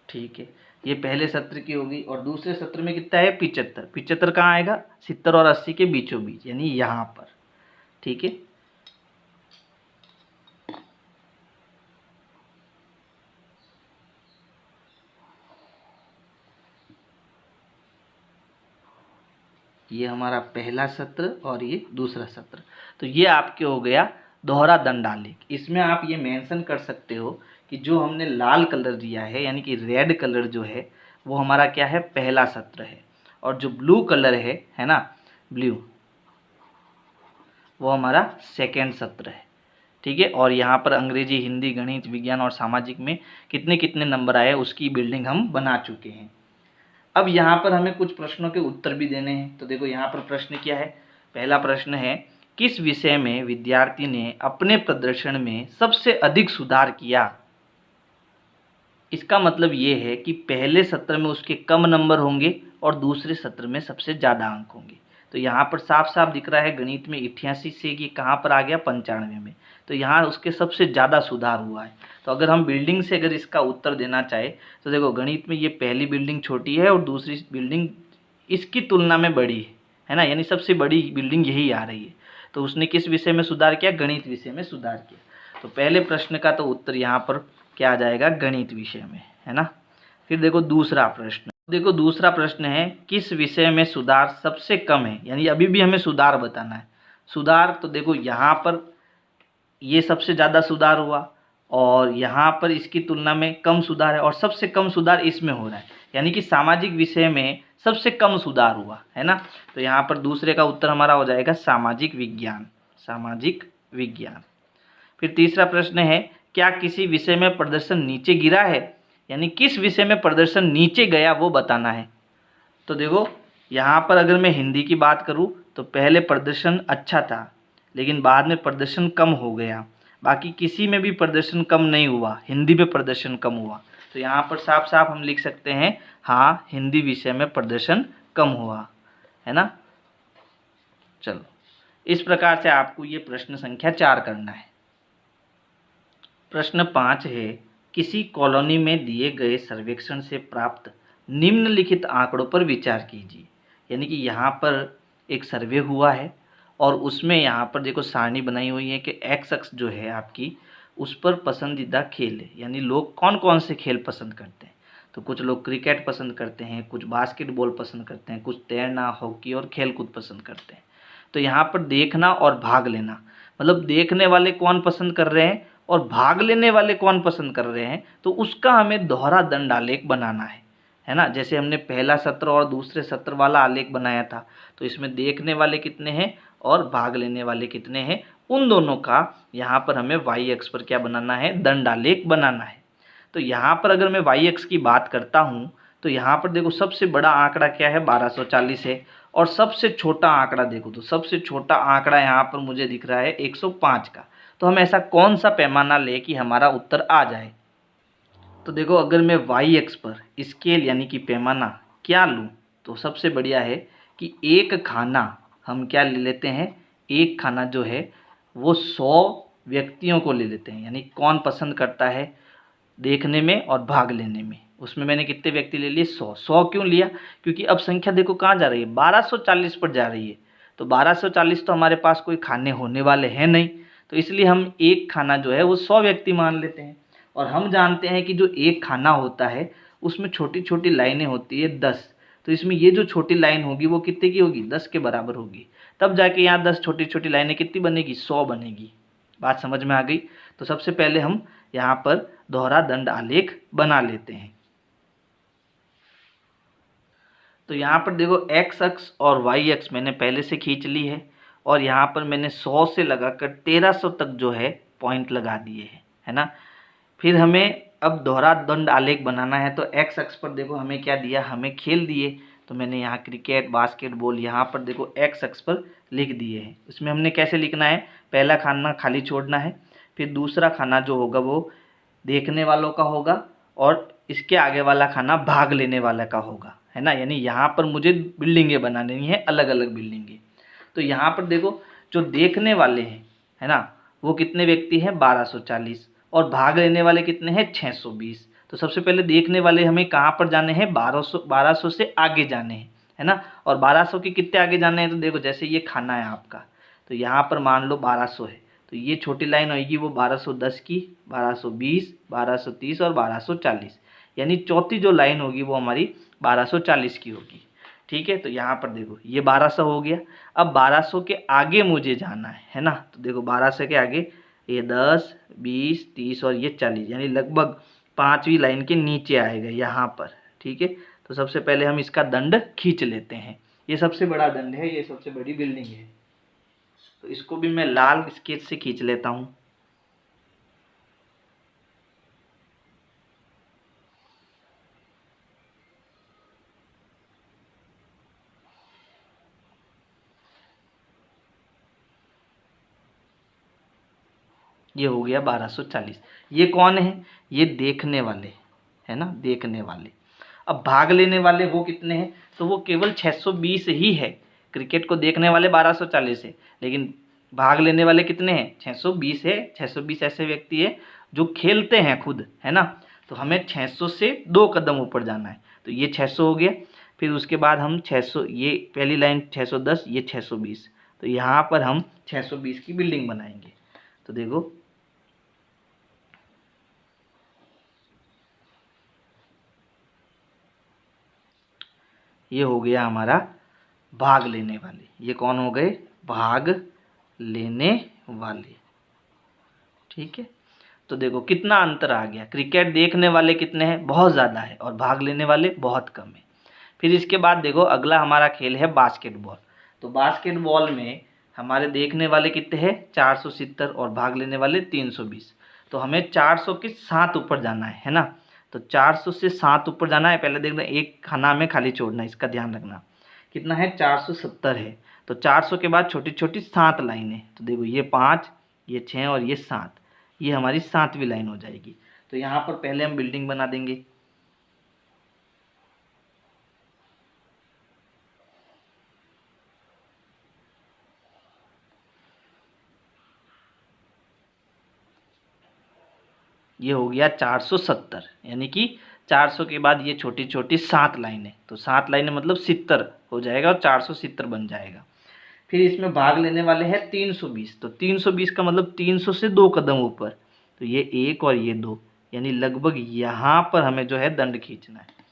ठीक है, ये पहले सत्र की होगी, और दूसरे सत्र में कितना है? 75। 75 कहाँ आएगा? 70 और 80 के बीचों बीच, यानी यहाँ पर। ठीक है, ये हमारा पहला सत्र और ये दूसरा सत्र। तो ये आपके हो गया दोहरा दंडालेख। इसमें आप ये मेंशन कर सकते हो कि जो हमने लाल कलर दिया है, यानी कि रेड कलर जो है, वो हमारा क्या है? पहला सत्र है। और जो ब्लू कलर है ना, ब्लू, वो हमारा सेकेंड सत्र है। ठीक है, और यहाँ पर अंग्रेजी, हिंदी, गणित, विज्ञान और सामाजिक में कितने कितने नंबर आए उसकी बिल्डिंग हम बना चुके हैं। अब यहाँ पर हमें कुछ प्रश्नों के उत्तर भी देने हैं। तो देखो, यहाँ पर प्रश्न क्या है? पहला प्रश्न है, किस विषय में विद्यार्थी ने अपने प्रदर्शन में सबसे अधिक सुधार किया? इसका मतलब ये है कि पहले सत्र में उसके कम नंबर होंगे और दूसरे सत्र में सबसे ज़्यादा अंक होंगे। तो यहाँ पर साफ साफ दिख रहा है, गणित में 88 से ये कहाँ पर आ गया? 95 में। तो यहाँ उसके सबसे ज़्यादा सुधार हुआ है। तो अगर हम बिल्डिंग से अगर इसका उत्तर देना चाहे तो देखो, गणित में ये पहली बिल्डिंग छोटी है और दूसरी बिल्डिंग इसकी तुलना में बड़ी है ना, यानी सबसे बड़ी बिल्डिंग यही आ रही है। तो उसने किस विषय में सुधार किया? गणित विषय में सुधार किया। तो पहले प्रश्न का तो उत्तर यहाँ पर क्या आ जाएगा? गणित विषय में, है ना। फिर देखो दूसरा प्रश्न, देखो दूसरा प्रश्न है, किस विषय में सुधार सबसे कम है? यानी अभी भी हमें सुधार बताना है। सुधार तो देखो, यहाँ पर ये सबसे ज़्यादा सुधार हुआ, और यहाँ पर इसकी तुलना में कम सुधार है, और सबसे कम सुधार इसमें हो रहा है, यानी कि सामाजिक विषय में सबसे कम सुधार हुआ है ना। तो यहाँ पर दूसरे का उत्तर हमारा हो जाएगा सामाजिक विज्ञान, सामाजिक विज्ञान। फिर तीसरा प्रश्न है, क्या किसी विषय में प्रदर्शन नीचे गिरा है? यानी किस विषय में प्रदर्शन नीचे गया वो बताना है। तो देखो, यहाँ पर अगर मैं हिंदी की बात करूँ तो पहले प्रदर्शन अच्छा था, लेकिन बाद में प्रदर्शन कम हो गया। बाकी किसी में भी प्रदर्शन कम नहीं हुआ, हिंदी में प्रदर्शन कम हुआ। तो यहाँ पर साफ साफ हम लिख सकते हैं, हाँ, हिंदी विषय में प्रदर्शन कम हुआ, है ना। चलो, इस प्रकार से आपको ये प्रश्न संख्या 4 करना है। प्रश्न 5 है, किसी कॉलोनी में दिए गए सर्वेक्षण से प्राप्त निम्नलिखित आंकड़ों पर विचार कीजिए। यानी कि यहाँ पर एक सर्वे हुआ है, और उसमें यहाँ पर देखो सारणी बनाई हुई है कि एक्स अक्ष जो है आपकी, उस पर पसंदीदा खेल है, यानी लोग कौन कौन से खेल पसंद करते हैं। तो कुछ लोग क्रिकेट पसंद करते हैं, कुछ बास्केटबॉल पसंद करते हैं, कुछ तैरना, हॉकी और खेलकूद पसंद करते हैं। तो यहाँ पर देखना और भाग लेना, मतलब देखने वाले कौन पसंद कर रहे हैं? और भाग लेने वाले कौन पसंद कर रहे हैं, तो उसका हमें दोहरा दंड आलेख बनाना है ना। जैसे हमने पहला सत्र और दूसरे सत्र वाला आलेख बनाया था, तो इसमें देखने वाले कितने हैं और भाग लेने वाले कितने हैं, उन दोनों का यहाँ पर हमें वाई अक्ष पर क्या बनाना है, दंड आलेख बनाना है। तो यहाँ पर अगर मैं वाई अक्ष की बात करता हूँ तो यहाँ पर देखो सबसे बड़ा आंकड़ा क्या है, 1240 है, और सबसे छोटा आंकड़ा देखो तो सबसे छोटा आंकड़ा यहाँ पर मुझे दिख रहा है 105 का। तो हम ऐसा कौन सा पैमाना ले कि हमारा उत्तर आ जाए। तो देखो अगर मैं वाई अक्ष पर स्केल यानी कि पैमाना क्या लूँ, तो सबसे बढ़िया है कि एक खाना हम क्या ले लेते हैं, एक खाना जो है वो 100 व्यक्तियों को ले लेते हैं, यानी कौन पसंद करता है देखने में और भाग लेने में। उसमें मैंने कितने व्यक्ति ले लिए, 100। 100 क्यों लिया, क्योंकि अब संख्या देखो कहाँ जा रही है, 1240 पर जा रही है। तो 1240 तो हमारे पास कोई खाने होने वाले हैं नहीं, तो इसलिए हम एक खाना जो है वो 100 व्यक्ति मान लेते हैं। और हम जानते हैं कि जो एक खाना होता है उसमें छोटी छोटी लाइनें होती है 10। तो इसमें ये जो छोटी लाइन होगी वो कितने की होगी, 10 के बराबर होगी। तब जाके यहाँ 10 छोटी छोटी लाइनें कितनी बनेगी, 100 बनेगी। बात समझ में आ गई। तो सबसे पहले हम यहाँ पर दोहरा दंड आलेख बना लेते हैं। तो यहाँ पर देखो एक्स अक्ष और वाई अक्ष मैंने पहले से खींच ली है, और यहाँ पर मैंने 100 से लगाकर 1300 तक जो है पॉइंट लगा दिए हैं, है ना। फिर हमें अब दोहरा दंड आलेख बनाना है। तो एक्स अक्ष पर देखो हमें क्या दिया, हमें खेल दिए। तो मैंने यहाँ क्रिकेट, बास्केटबॉल यहाँ पर देखो एक्स अक्ष पर लिख दिए हैं। उसमें हमने कैसे लिखना है, पहला खाना खाली छोड़ना है, फिर दूसरा खाना जो होगा वो देखने वालों का होगा, और इसके आगे वाला खाना भाग लेने वाला का होगा, है ना। यानी यहाँ पर मुझे बिल्डिंगें बनानी है, अलग अलग बिल्डिंगें। तो यहाँ पर देखो जो देखने वाले हैं, है ना, वो कितने व्यक्ति हैं, 1240, और भाग लेने वाले कितने हैं, 620। तो सबसे पहले देखने वाले हमें कहाँ पर जाने हैं, 1200 से आगे जाने हैं, है ना। और 1200 के कितने आगे जाने हैं, तो देखो जैसे ये खाना है आपका, तो यहाँ पर मान लो 1200 है, तो ये छोटी लाइन होगी वो 1210 की, 1220, 1230 और 1240, यानी चौथी जो लाइन होगी वो हमारी 1240 की होगी। ठीक है, तो यहाँ पर देखो ये 1200 हो गया। अब 1200 के आगे मुझे जाना है ना। तो देखो 1200 के आगे ये 10, 20, 30 और ये 40, यानी लगभग पाँचवीं लाइन के नीचे आएगा यहाँ पर। ठीक है, तो सबसे पहले हम इसका दंड खींच लेते हैं। ये सबसे बड़ा दंड है, ये सबसे बड़ी बिल्डिंग है, तो इसको भी मैं लाल स्केच से खींच लेता हूँ। ये हो गया 1240। ये कौन है, ये देखने वाले, है ना, देखने वाले। अब भाग लेने वाले वो कितने हैं, तो वो केवल 620 ही है। क्रिकेट को देखने वाले 1240 है, लेकिन भाग लेने वाले कितने हैं, 620 है। 620 ऐसे व्यक्ति है जो खेलते हैं खुद, है ना। तो हमें 600 से 2 कदम ऊपर जाना है, तो ये 600 हो गया। फिर उसके बाद हम 600, ये पहली लाइन 610, ये 620, तो यहाँ पर हम 620 की बिल्डिंग बनाएंगे। तो देखो ये हो गया हमारा भाग लेने वाले। ये कौन हो गए, भाग लेने वाले। ठीक है, तो देखो कितना अंतर आ गया। क्रिकेट देखने वाले कितने हैं, बहुत ज़्यादा है, और भाग लेने वाले बहुत कम है। फिर इसके बाद देखो अगला हमारा खेल है बास्केटबॉल। तो बास्केटबॉल में हमारे देखने वाले कितने हैं, 470, और भाग लेने वाले 320। तो हमें 400 के 7 ऊपर जाना है ना। तो 400 से 7 ऊपर जाना है। पहले देखना एक खाना में खाली छोड़ना है, इसका ध्यान रखना। कितना है, 470 है। तो 400 के बाद छोटी छोटी 7 लाइनें, तो देखो ये 5, ये 6 और ये 7, ये हमारी 7वीं लाइन हो जाएगी। तो यहाँ पर पहले हम बिल्डिंग बना देंगे। ये हो गया 470, यानी कि 400 के बाद ये छोटी छोटी 7 लाइनें, तो 7 लाइनें मतलब 70 हो जाएगा, और 470 बन जाएगा। फिर इसमें भाग लेने वाले हैं 320। तो 320 का मतलब 300 से 2 कदम ऊपर, तो ये 1 और ये 2, यानी लगभग यहाँ पर हमें जो है दंड खींचना है।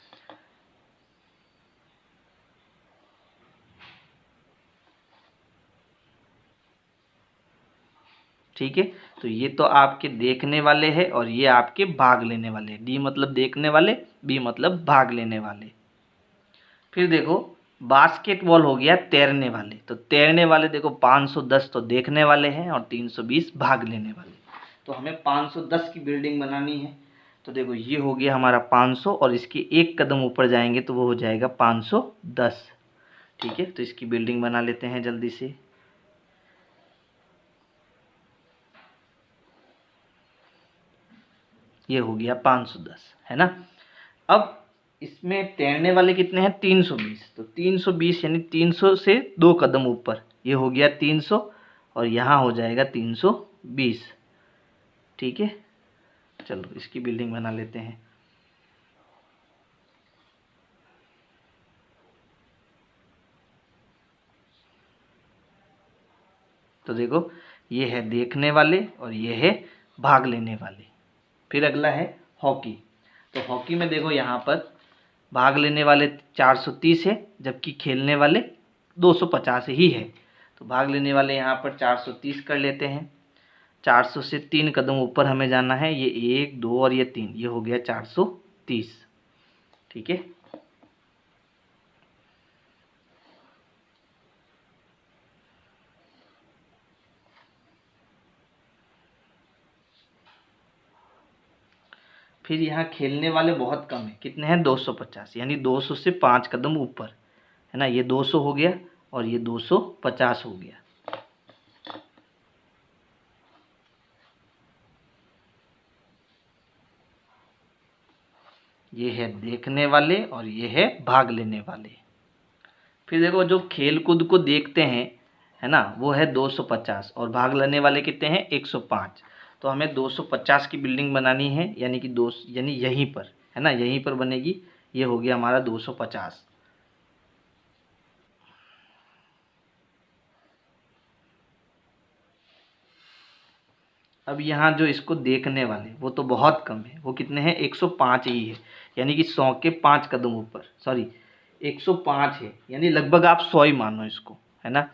ठीक है, तो ये तो आपके देखने वाले हैं और ये आपके भाग लेने वाले। डी मतलब देखने वाले, बी मतलब भाग लेने वाले। फिर देखो बास्केटबॉल हो गया तैरने वाले। तो तैरने वाले देखो 510 तो देखने वाले हैं और 320 भाग लेने वाले। तो हमें 510 की बिल्डिंग बनानी है। तो देखो ये हो गया हमारा 500 और इसके एक कदम ऊपर जाएंगे तो वो हो जाएगा 510। ठीक है, तो इसकी बिल्डिंग बना लेते हैं जल्दी से। ये हो गया 510, है ना। अब इसमें तैरने वाले कितने हैं? 320। तो 320 यानी 300 से 2 कदम ऊपर, ये हो गया 300 और यहाँ हो जाएगा 320। ठीक है, चलो इसकी बिल्डिंग बना लेते हैं। तो देखो ये है देखने वाले और ये है भाग लेने वाले। फिर अगला है हॉकी। तो हॉकी में देखो यहाँ पर भाग लेने वाले 430 है जबकि खेलने वाले 250 ही है। तो भाग लेने वाले यहाँ पर 430 कर लेते हैं। 400 से 3 कदम ऊपर हमें जाना है, ये 1 2 और ये 3, ये हो गया 430। ठीक है, फिर यहाँ खेलने वाले बहुत कम है, कितने हैं? 250, यानी 200 से 5 कदम ऊपर, है ना। ये 200 हो गया और ये 250 हो गया। ये है देखने वाले और ये है भाग लेने वाले। फिर देखो जो खेल कूद को देखते हैं, है ना, वो है 250 और भाग लेने वाले कितने हैं? 105। तो हमें 250 की बिल्डिंग बनानी है, यानी कि यानी यहीं पर, है ना, यहीं पर बनेगी। ये हो गया हमारा 250। अब यहाँ जो इसको देखने वाले वो तो बहुत कम है, वो कितने हैं? 105 ही है, यानी कि 100 के 5 कदम ऊपर, सॉरी 105 है, यानी लगभग आप 100 ही मानो इसको, है ना।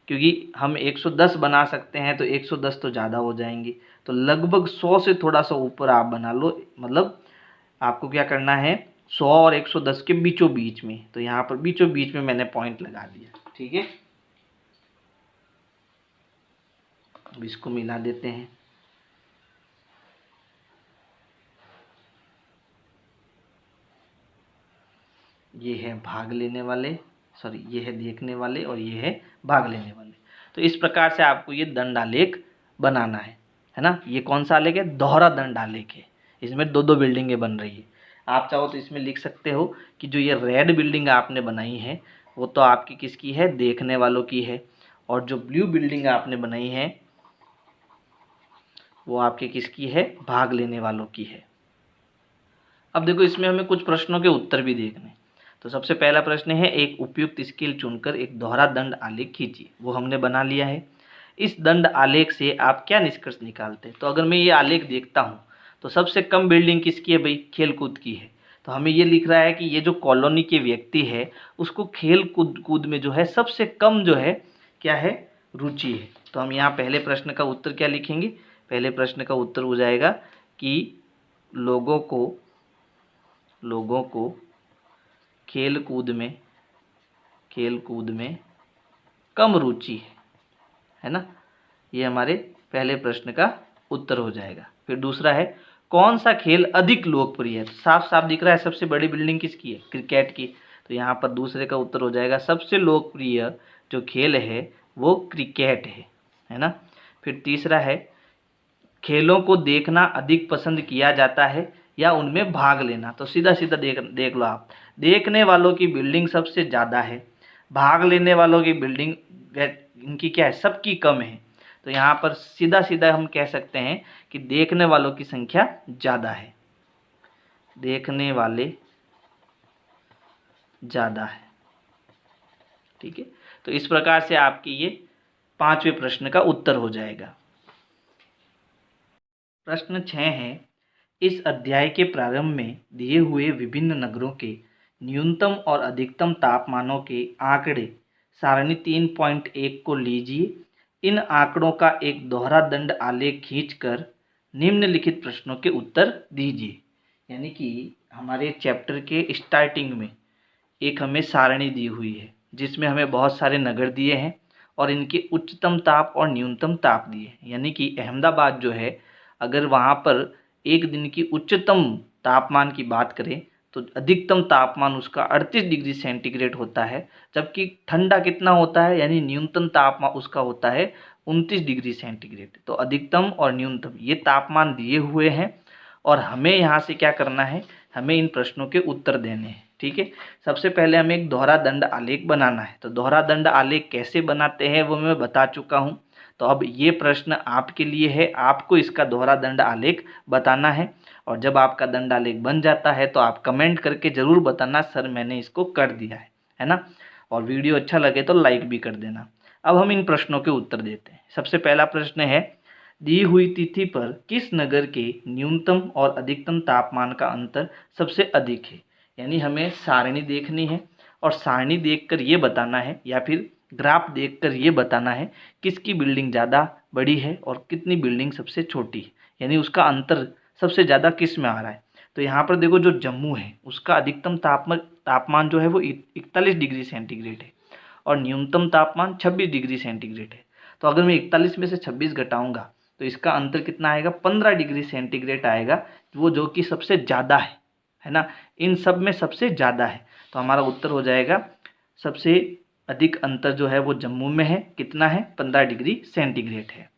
क्योंकि हम 110 बना सकते हैं तो 110 तो ज़्यादा हो जाएंगे। तो लगभग 100 से थोड़ा सा ऊपर आप बना लो। मतलब आपको क्या करना है? 100 और 110 के बीचों बीच में। तो यहाँ पर बीचों बीच में मैंने पॉइंट लगा दिया। ठीक है, अब इसको मिला देते हैं। ये है भाग लेने वाले, सॉरी ये है देखने वाले और ये है भाग लेने वाले। तो इस प्रकार से आपको ये दंड आलेख बनाना है ना। ये कौन सा आलेख है? दोहरा दंड आलेख है। इसमें दो दो बिल्डिंगें बन रही है। आप चाहो तो इसमें लिख सकते हो कि जो ये रेड बिल्डिंग आपने बनाई है वो तो आपकी किसकी है? देखने वालों की है। और जो ब्लू बिल्डिंग आपने बनाई है वो आपकी किसकी है? भाग लेने वालों की है। अब देखो इसमें हमें कुछ प्रश्नों के उत्तर भी देखने। तो सबसे पहला प्रश्न है, एक उपयुक्त स्केल चुनकर एक दोहरा दंड आलेख खींचिए। वो हमने बना लिया है। इस दंड आलेख से आप क्या निष्कर्ष निकालते हैं? तो अगर मैं ये आलेख देखता हूँ तो सबसे कम बिल्डिंग किसकी है भाई? खेल कूद की है। तो हमें ये लिख रहा है कि ये जो कॉलोनी के व्यक्ति है उसको खेल कूद में जो है सबसे कम जो है क्या है? रुचि है। तो हम यहाँ पहले प्रश्न का उत्तर क्या लिखेंगे? पहले प्रश्न का उत्तर हो जाएगा कि लोगों को खेल कूद में कम रुचि है ना। ये हमारे पहले प्रश्न का उत्तर हो जाएगा। फिर दूसरा है, कौन सा खेल अधिक लोकप्रिय है? तो साफ साफ दिख रहा है सबसे बड़ी बिल्डिंग किसकी है? क्रिकेट की। तो यहाँ पर दूसरे का उत्तर हो जाएगा सबसे लोकप्रिय जो खेल है वो क्रिकेट है ना। फिर तीसरा है, खेलों को देखना अधिक पसंद किया जाता है या उनमें भाग लेना? तो सीधा सीधा देख लो आप, देखने वालों की बिल्डिंग सबसे ज़्यादा है, भाग लेने वालों की बिल्डिंग इनकी क्या है? सबकी कम है। तो यहाँ पर सीधा सीधा हम कह सकते हैं कि देखने वालों की संख्या ज़्यादा है, देखने वाले ज़्यादा है। ठीक है, तो इस प्रकार से आपकी ये 5वें प्रश्न का उत्तर हो जाएगा। प्रश्न 6 है, इस अध्याय के प्रारंभ में दिए हुए विभिन्न नगरों के न्यूनतम और अधिकतम तापमानों के आंकड़े सारणी 3.1 को लीजिए। इन आंकड़ों का एक दोहरा दंड आलेख खींचकर निम्नलिखित प्रश्नों के उत्तर दीजिए। यानी कि हमारे चैप्टर के स्टार्टिंग में एक हमें सारणी दी हुई है जिसमें हमें बहुत सारे नगर दिए हैं और इनके उच्चतम ताप और न्यूनतम ताप दिए हैं। यानी कि अहमदाबाद जो है, अगर वहाँ पर एक दिन की उच्चतम तापमान की बात करें तो अधिकतम तापमान उसका 38 डिग्री सेंटीग्रेड होता है, जबकि ठंडा कितना होता है, यानी न्यूनतम तापमान उसका होता है 29 डिग्री सेंटीग्रेड। तो अधिकतम और न्यूनतम ये तापमान दिए हुए हैं और हमें यहाँ से क्या करना है, हमें इन प्रश्नों के उत्तर देने हैं। ठीक है, सबसे पहले हमें एक दोहरा दंड आलेख बनाना है। तो दोहरा दंड आलेख कैसे बनाते हैं वो मैं बता चुका हूँ। तो अब ये प्रश्न आपके लिए है, आपको इसका दोहरा दंड आलेख बताना है। और जब आपका दंड आलेख बन जाता है तो आप कमेंट करके ज़रूर बताना सर मैंने इसको कर दिया है ना। और वीडियो अच्छा लगे तो लाइक भी कर देना। अब हम इन प्रश्नों के उत्तर देते हैं। सबसे पहला प्रश्न है, दी हुई तिथि पर किस नगर के न्यूनतम और अधिकतम तापमान का अंतर सबसे अधिक है। यानी हमें सारणी देखनी है और सारणी देखकर ये बताना है या फिर ग्राफ देखकर ये बताना है किसकी बिल्डिंग ज़्यादा बड़ी है और कितनी बिल्डिंग सबसे छोटी है, यानी उसका अंतर सबसे ज़्यादा किस में आ रहा है। तो यहाँ पर देखो, जो जम्मू है उसका अधिकतम तापमान जो है वो 41 डिग्री सेंटीग्रेड है और न्यूनतम तापमान 26 डिग्री सेंटीग्रेड है। तो अगर मैं 41 में से 26 घटाऊंगा तो इसका अंतर कितना आएगा, 15 डिग्री सेंटीग्रेड आएगा, वो जो कि सबसे ज़्यादा है ना, इन सब में सबसे ज़्यादा है। तो हमारा उत्तर हो जाएगा सबसे अधिक अंतर जो है वो जम्मू में है, कितना है, 15 डिग्री सेंटीग्रेड है।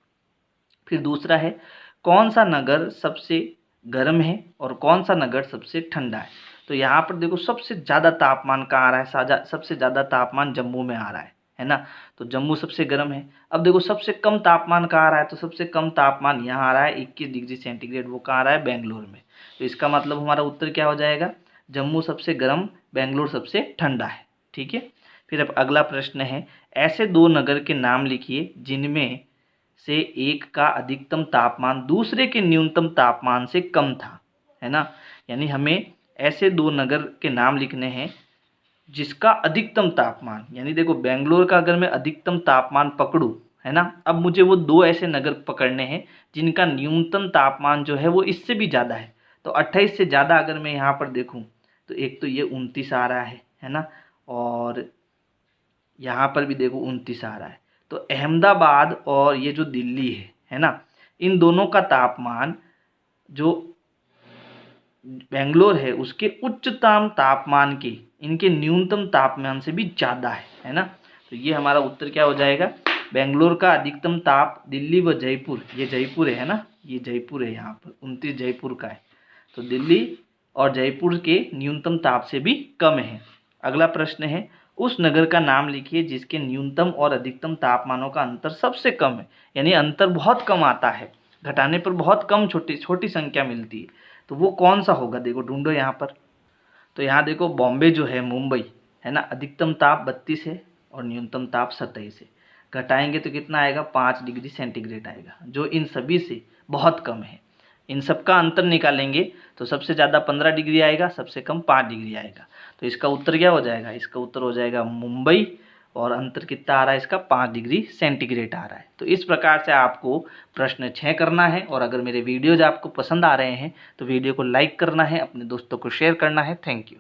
फिर दूसरा है, कौन सा नगर सबसे गर्म है और कौन सा नगर सबसे ठंडा है। तो यहाँ पर देखो सबसे ज़्यादा तापमान कहाँ आ रहा है, सबसे ज़्यादा तापमान जम्मू में आ रहा है ना। तो जम्मू सबसे गर्म है। अब देखो सबसे कम तापमान कहाँ आ रहा है, तो सबसे कम तापमान यहाँ आ रहा है 21 डिग्री सेंटीग्रेड, वो कहाँ आ रहा है, बेंगलोर में। तो इसका मतलब हमारा उत्तर क्या हो जाएगा, जम्मू सबसे गर्म, बेंगलोर सबसे ठंडा है। ठीक है। फिर अब अगला प्रश्न है, ऐसे दो नगर के नाम लिखिए जिनमें से एक का अधिकतम तापमान दूसरे के न्यूनतम तापमान से कम था, है ना। यानी हमें ऐसे दो नगर के नाम लिखने हैं जिसका अधिकतम तापमान, यानी देखो बेंगलोर का अगर मैं अधिकतम तापमान पकड़ूं, है ना, अब मुझे वो दो ऐसे नगर पकड़ने हैं जिनका न्यूनतम तापमान जो है वो इससे भी ज़्यादा है। तो 28 से ज़्यादा अगर मैं यहाँ पर देखूँ तो एक तो ये 29 आ रहा है ना, और यहाँ पर भी देखो 29 आ रहा है। तो अहमदाबाद और ये जो दिल्ली है ना, इन दोनों का तापमान जो बेंगलोर है उसके उच्चतम तापमान के इनके न्यूनतम तापमान से भी ज़्यादा है ना। तो ये हमारा उत्तर क्या हो जाएगा, बेंगलोर का अधिकतम ताप दिल्ली व जयपुर, ये जयपुर है ना, ये जयपुर है, यहाँ पर 29 जयपुर का है, तो दिल्ली और जयपुर के न्यूनतम ताप से भी कम है। अगला प्रश्न है, उस नगर का नाम लिखिए जिसके न्यूनतम और अधिकतम तापमानों का अंतर सबसे कम है, यानी अंतर बहुत कम आता है, घटाने पर बहुत कम छोटी संख्या मिलती है। तो वो कौन सा होगा, देखो ढूंढो यहाँ पर। तो यहाँ देखो बॉम्बे जो है, मुंबई है ना, अधिकतम ताप 32 है और न्यूनतम ताप 27 है, घटाएंगे तो कितना आएगा, 5 डिग्री सेंटीग्रेड आएगा, जो इन सभी से बहुत कम है। इन सब का अंतर निकालेंगे तो सबसे ज़्यादा 15 डिग्री आएगा, सबसे कम 5 डिग्री आएगा। तो इसका उत्तर क्या हो जाएगा, इसका उत्तर हो जाएगा मुंबई, और अंतर कितना आ रहा है इसका, 5 डिग्री सेंटीग्रेड आ रहा है। तो इस प्रकार से आपको प्रश्न 6 करना है। और अगर मेरे वीडियोज आपको पसंद आ रहे हैं तो वीडियो को लाइक करना है, अपने दोस्तों को शेयर करना है। Thank you.